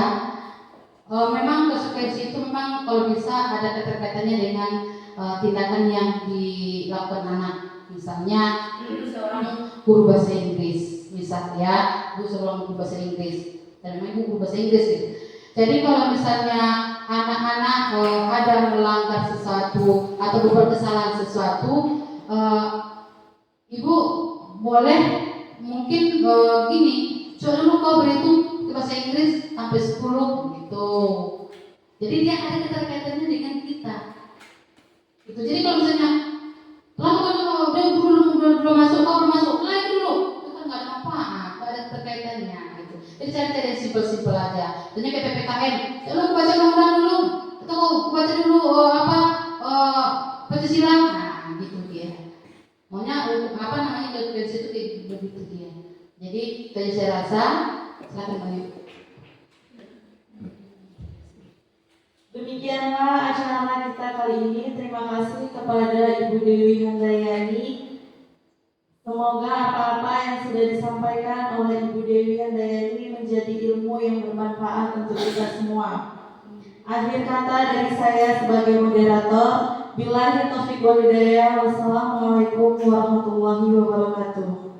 memang konsekuensi itu memang kalau bisa ada keterkaitannya dengan tindakan yang dilakukan anak. Misalnya seorang guru bahasa Inggris, misalnya Bu seorang guru bahasa Inggris, dan memang Ibu guru bahasa Inggris gitu. Jadi kalau misalnya anak-anak ada melanggar sesuatu atau berbuat kesalahan sesuatu, Ibu boleh mungkin gini, coba dulu kau berhitung ke bahasa Inggris sampai 10 gitu. Jadi dia ada keterkaitannya dengan kita. Gitu. Jadi kalau misalnya belum masuk, kau belum masuk, lagi dulu, itu kan nggak ada manfaat, nggak ada keterkaitannya gitu. Jadi cari-cari yang simpel-simpel aja. Tanya kayak PPKN, coba baca undang-undang dulu, atau baca dulu Pancasila, nah gitu dia. Maunya apa namanya konsekuensi itu kayak begitu dia. Jadi tadi saya rasa silakan Mbak Yu. Demikianlah acara kita kali ini. Terima kasih kepada Ibu Dewi Handayani. Semoga apa-apa yang sudah disampaikan oleh Ibu Dewi Handayani menjadi ilmu yang bermanfaat untuk kita semua. Akhir kata dari saya sebagai moderator, billahi taufiq wal hidayah. Wassalamualaikum warahmatullahi wabarakatuh.